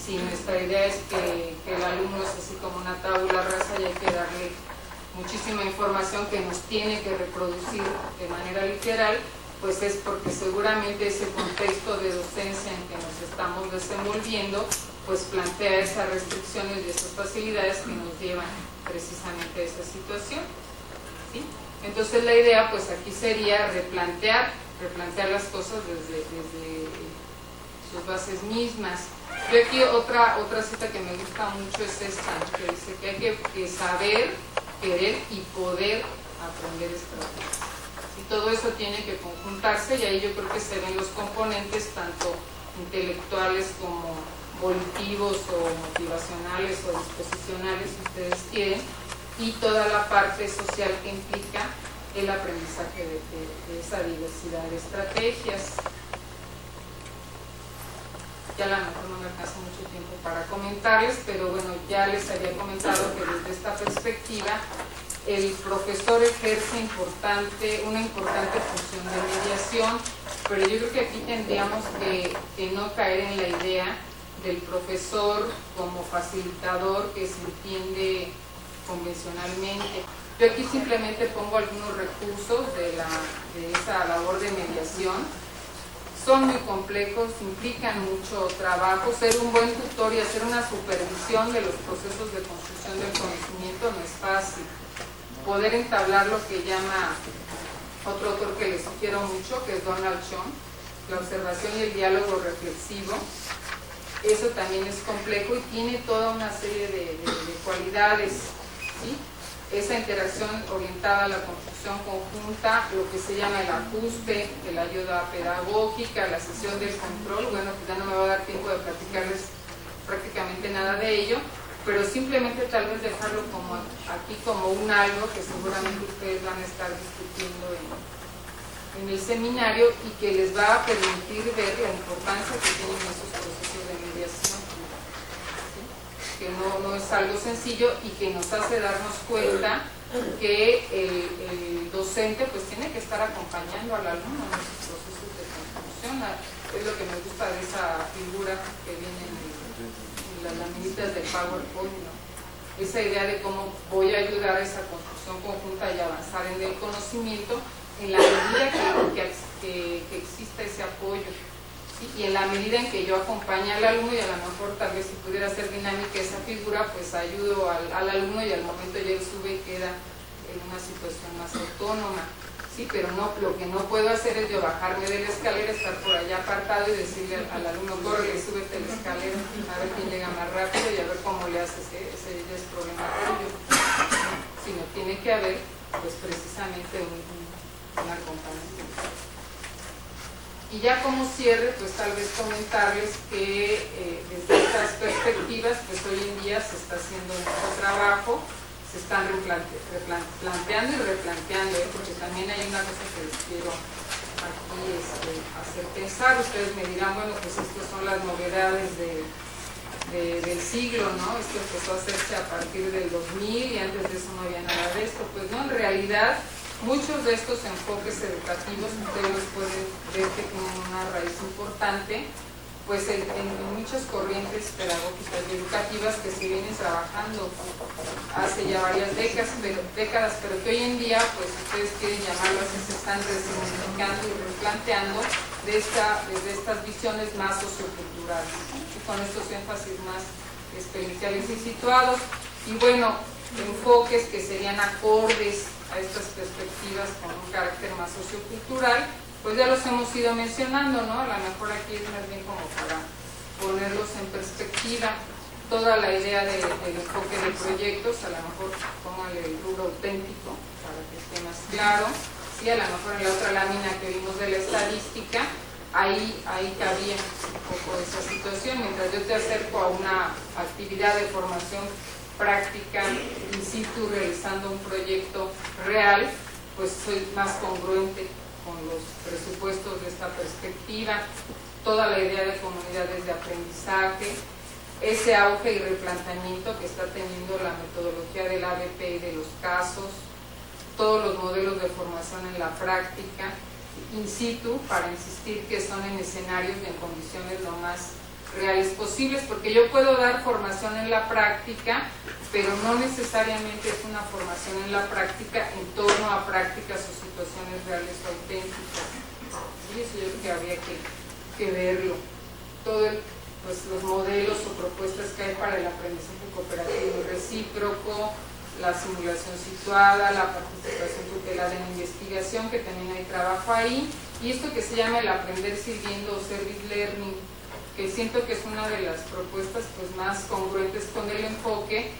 si nuestra idea es que el alumno es así como una tabula rasa y hay que darle muchísima información que nos tiene que reproducir de manera literal, pues es porque seguramente ese contexto de docencia en que nos estamos desenvolviendo pues plantea esas restricciones y esas facilidades que nos llevan precisamente a esa situación, ¿sí? Entonces la idea pues aquí sería replantear las cosas desde sus bases mismas. Yo aquí otra cita que me gusta mucho es esta, que dice que hay que saber, querer y poder aprender estrategias. Y todo eso tiene que conjuntarse y ahí yo creo que se ven los componentes tanto intelectuales como volitivos o motivacionales o disposicionales, si ustedes quieren, y toda la parte social que implica el aprendizaje de esa diversidad de estrategias. Ya a lo mejor no me alcanza mucho tiempo para comentarles, pero bueno, ya les había comentado que desde esta perspectiva el profesor ejerce una importante función de mediación, pero yo creo que aquí tendríamos que no caer en la idea del profesor como facilitador que se entiende convencionalmente. Yo aquí simplemente pongo algunos recursos de esa labor de mediación. Son muy complejos, implican mucho trabajo. Ser un buen tutor y hacer una supervisión de los procesos de construcción del conocimiento no es fácil. Poder entablar lo que llama otro autor que les sugiero mucho, que es Donald Schoen, la observación y el diálogo reflexivo. Eso también es complejo y tiene toda una serie de cualidades, ¿sí? Esa interacción orientada a la construcción conjunta, lo que se llama el ajuste, la ayuda pedagógica, la sesión del control. Bueno, pues ya no me va a dar tiempo de platicarles prácticamente nada de ello, pero simplemente tal vez dejarlo como aquí como un algo que seguramente ustedes van a estar discutiendo en el seminario y que les va a permitir ver la importancia que tienen esos procesos de mediación, ¿sí? Que no es algo sencillo y que nos hace darnos cuenta que el docente pues tiene que estar acompañando al alumno en esos procesos de construcción. Es lo que me gusta de esa figura que viene en las laminitas de PowerPoint, ¿no? Esa idea de cómo voy a ayudar a esa construcción conjunta y avanzar en el conocimiento en la medida que exista ese apoyo, ¿sí? Y en la medida en que yo acompañe al alumno y a lo mejor tal vez si pudiera ser dinámica esa figura, pues ayudo al alumno y al momento ya él sube y queda en una situación más autónoma, ¿sí? Pero no, lo que no puedo hacer es yo bajarme de la escalera, estar por allá apartado y decirle al alumno, corre, súbete la escalera, a ver quién llega más rápido y a ver cómo le haces, ese ya es problema tuyo, sino tiene que haber pues precisamente un acompañamiento. Y ya como cierre, pues tal vez comentarles que desde estas perspectivas, pues hoy en día se está haciendo mucho trabajo, se están planteando y replanteando, porque también hay una cosa que les quiero aquí hacer pensar. Ustedes me dirán, bueno, pues estas son las novedades del siglo, ¿no? Esto empezó a hacerse a partir del 2000 y antes de eso no había nada de esto. Pues no, en realidad muchos de estos enfoques educativos ustedes pueden ver que tienen una raíz importante pues en muchas corrientes pedagógicas y educativas que se vienen trabajando hace ya varias décadas, pero que hoy en día pues ustedes quieren llamarlas y se están resignificando y replanteando desde estas visiones más socioculturales, y con estos énfasis más experienciales y situados, y bueno, enfoques que serían acordes a estas perspectivas con un carácter más sociocultural, pues ya los hemos ido mencionando, ¿no? A lo mejor aquí es más bien como para ponerlos en perspectiva. Toda la idea del enfoque de proyectos, a lo mejor póngale el rubro auténtico para que esté más claro. Sí, a lo mejor en la otra lámina que vimos de la estadística, ahí cabía un poco esa situación. Mientras yo te acerco a una actividad de formación práctica in situ, realizando un proyecto real, pues soy más congruente con los presupuestos de esta perspectiva. Toda la idea de comunidades de aprendizaje, ese auge y replanteamiento que está teniendo la metodología del ABP y de los casos, todos los modelos de formación en la práctica, in situ, para insistir que son en escenarios y en condiciones lo más reales posibles, porque yo puedo dar formación en la práctica, pero no necesariamente es una formación en la práctica en torno a prácticas o situaciones reales o auténticas. Y eso yo creo que habría que verlo. Pues, los modelos o propuestas que hay para el aprendizaje cooperativo y recíproco, la simulación situada, la participación tutelada en investigación, que también hay trabajo ahí, y esto que se llama el aprender sirviendo o service learning, que siento que es una de las propuestas pues más congruentes con el enfoque,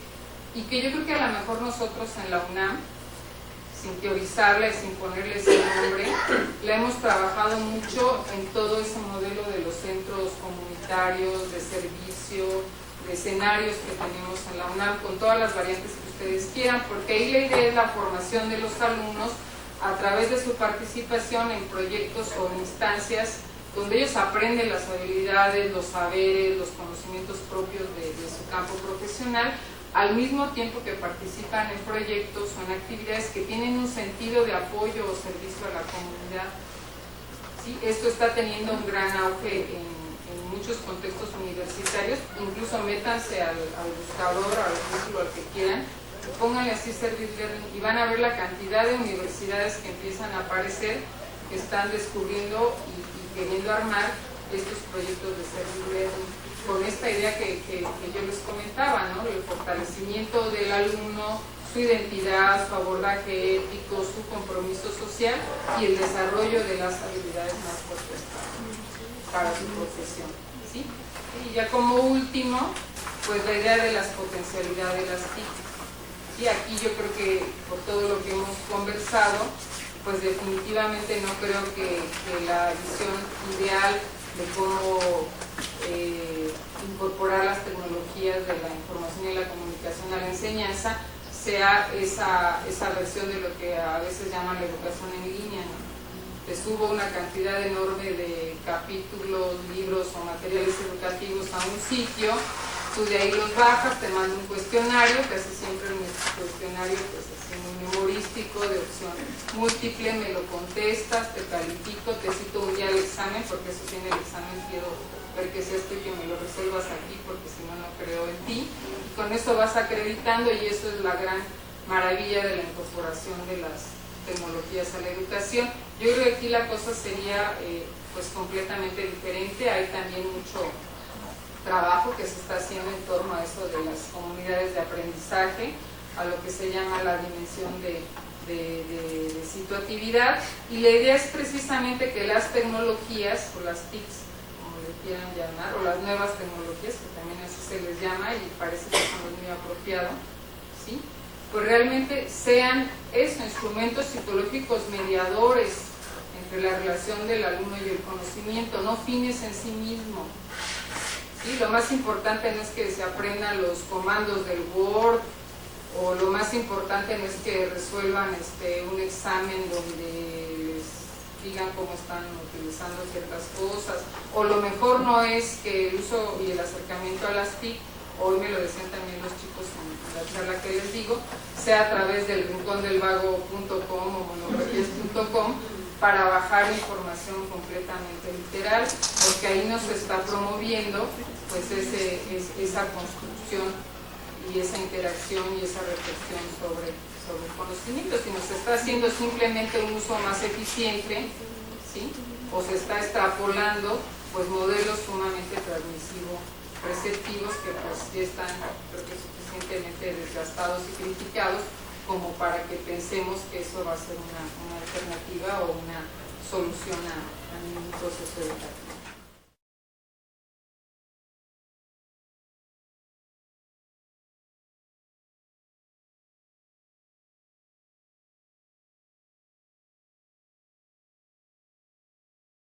y que yo creo que a lo mejor nosotros en la UNAM, sin teorizarla y sin ponerle ese nombre, la hemos trabajado mucho en todo ese modelo de los centros comunitarios, de servicio, de escenarios que tenemos en la UNAM, con todas las variantes que ustedes quieran, porque ahí la idea es la formación de los alumnos a través de su participación en proyectos o en instancias donde ellos aprenden las habilidades, los saberes, los conocimientos propios de su campo profesional, al mismo tiempo que participan en proyectos o en actividades que tienen un sentido de apoyo o servicio a la comunidad. ¿Sí? Esto está teniendo un gran auge en muchos contextos universitarios, incluso métanse al buscador, al Google, al que quieran, pónganle así Service Learning y van a ver la cantidad de universidades que empiezan a aparecer, que están descubriendo y queriendo armar estos proyectos de Service Learning, con esta idea que yo les comentaba, ¿no? El fortalecimiento del alumno, su identidad, su abordaje ético, su compromiso social y el desarrollo de las habilidades más fuertes para su profesión, ¿sí? Y ya como último, pues la idea de las potencialidades de las TIC. Y aquí yo creo que por todo lo que hemos conversado, pues definitivamente no creo que la visión ideal de cómo incorporar las tecnologías de la información y la comunicación a la enseñanza sea esa versión de lo que a veces llaman la educación en línea, ¿no? Te subo una cantidad enorme de capítulos, libros o materiales educativos a un sitio, tú de ahí los bajas, te mando un cuestionario, casi siempre un cuestionario pues así muy memorístico, de opción múltiple, me lo contestas, te califico, te cito un día al examen, porque eso tiene el examen, quiero ver que seas tú y que me lo resuelvas aquí, porque si no, no creo en ti, y con eso vas acreditando, y eso es la gran maravilla de la incorporación de las tecnologías a la educación. Yo creo que aquí la cosa sería pues completamente diferente. Hay también mucho trabajo que se está haciendo en torno a eso de las comunidades de aprendizaje, a lo que se llama la dimensión de situatividad, y la idea es precisamente que las tecnologías o las TICs, como le quieran llamar, o las nuevas tecnologías, que también así se les llama y parece que es muy apropiado, ¿sí? Pues realmente sean instrumentos psicológicos mediadores entre la relación del alumno y el conocimiento, no fines en sí mismo. ¿Sí? Lo más importante no es que se aprendan los comandos del Word, o lo más importante no es que resuelvan un examen donde les digan cómo están utilizando ciertas cosas, o lo mejor no es que el uso y el acercamiento a las TIC, hoy me lo decían también los chicos en la charla que les digo, sea a través del rincondelvago.com o monografías.com, para bajar información completamente literal, porque ahí nos está promoviendo pues esa construcción y esa interacción y esa reflexión sobre el conocimiento. Si nos está haciendo simplemente un uso más eficiente, ¿sí? O se está extrapolando pues modelos sumamente transmisivos receptivos que pues ya están, creo que suficientemente desgastados y criticados como para que pensemos que eso va a ser una alternativa o una solución a ningún proceso educativo.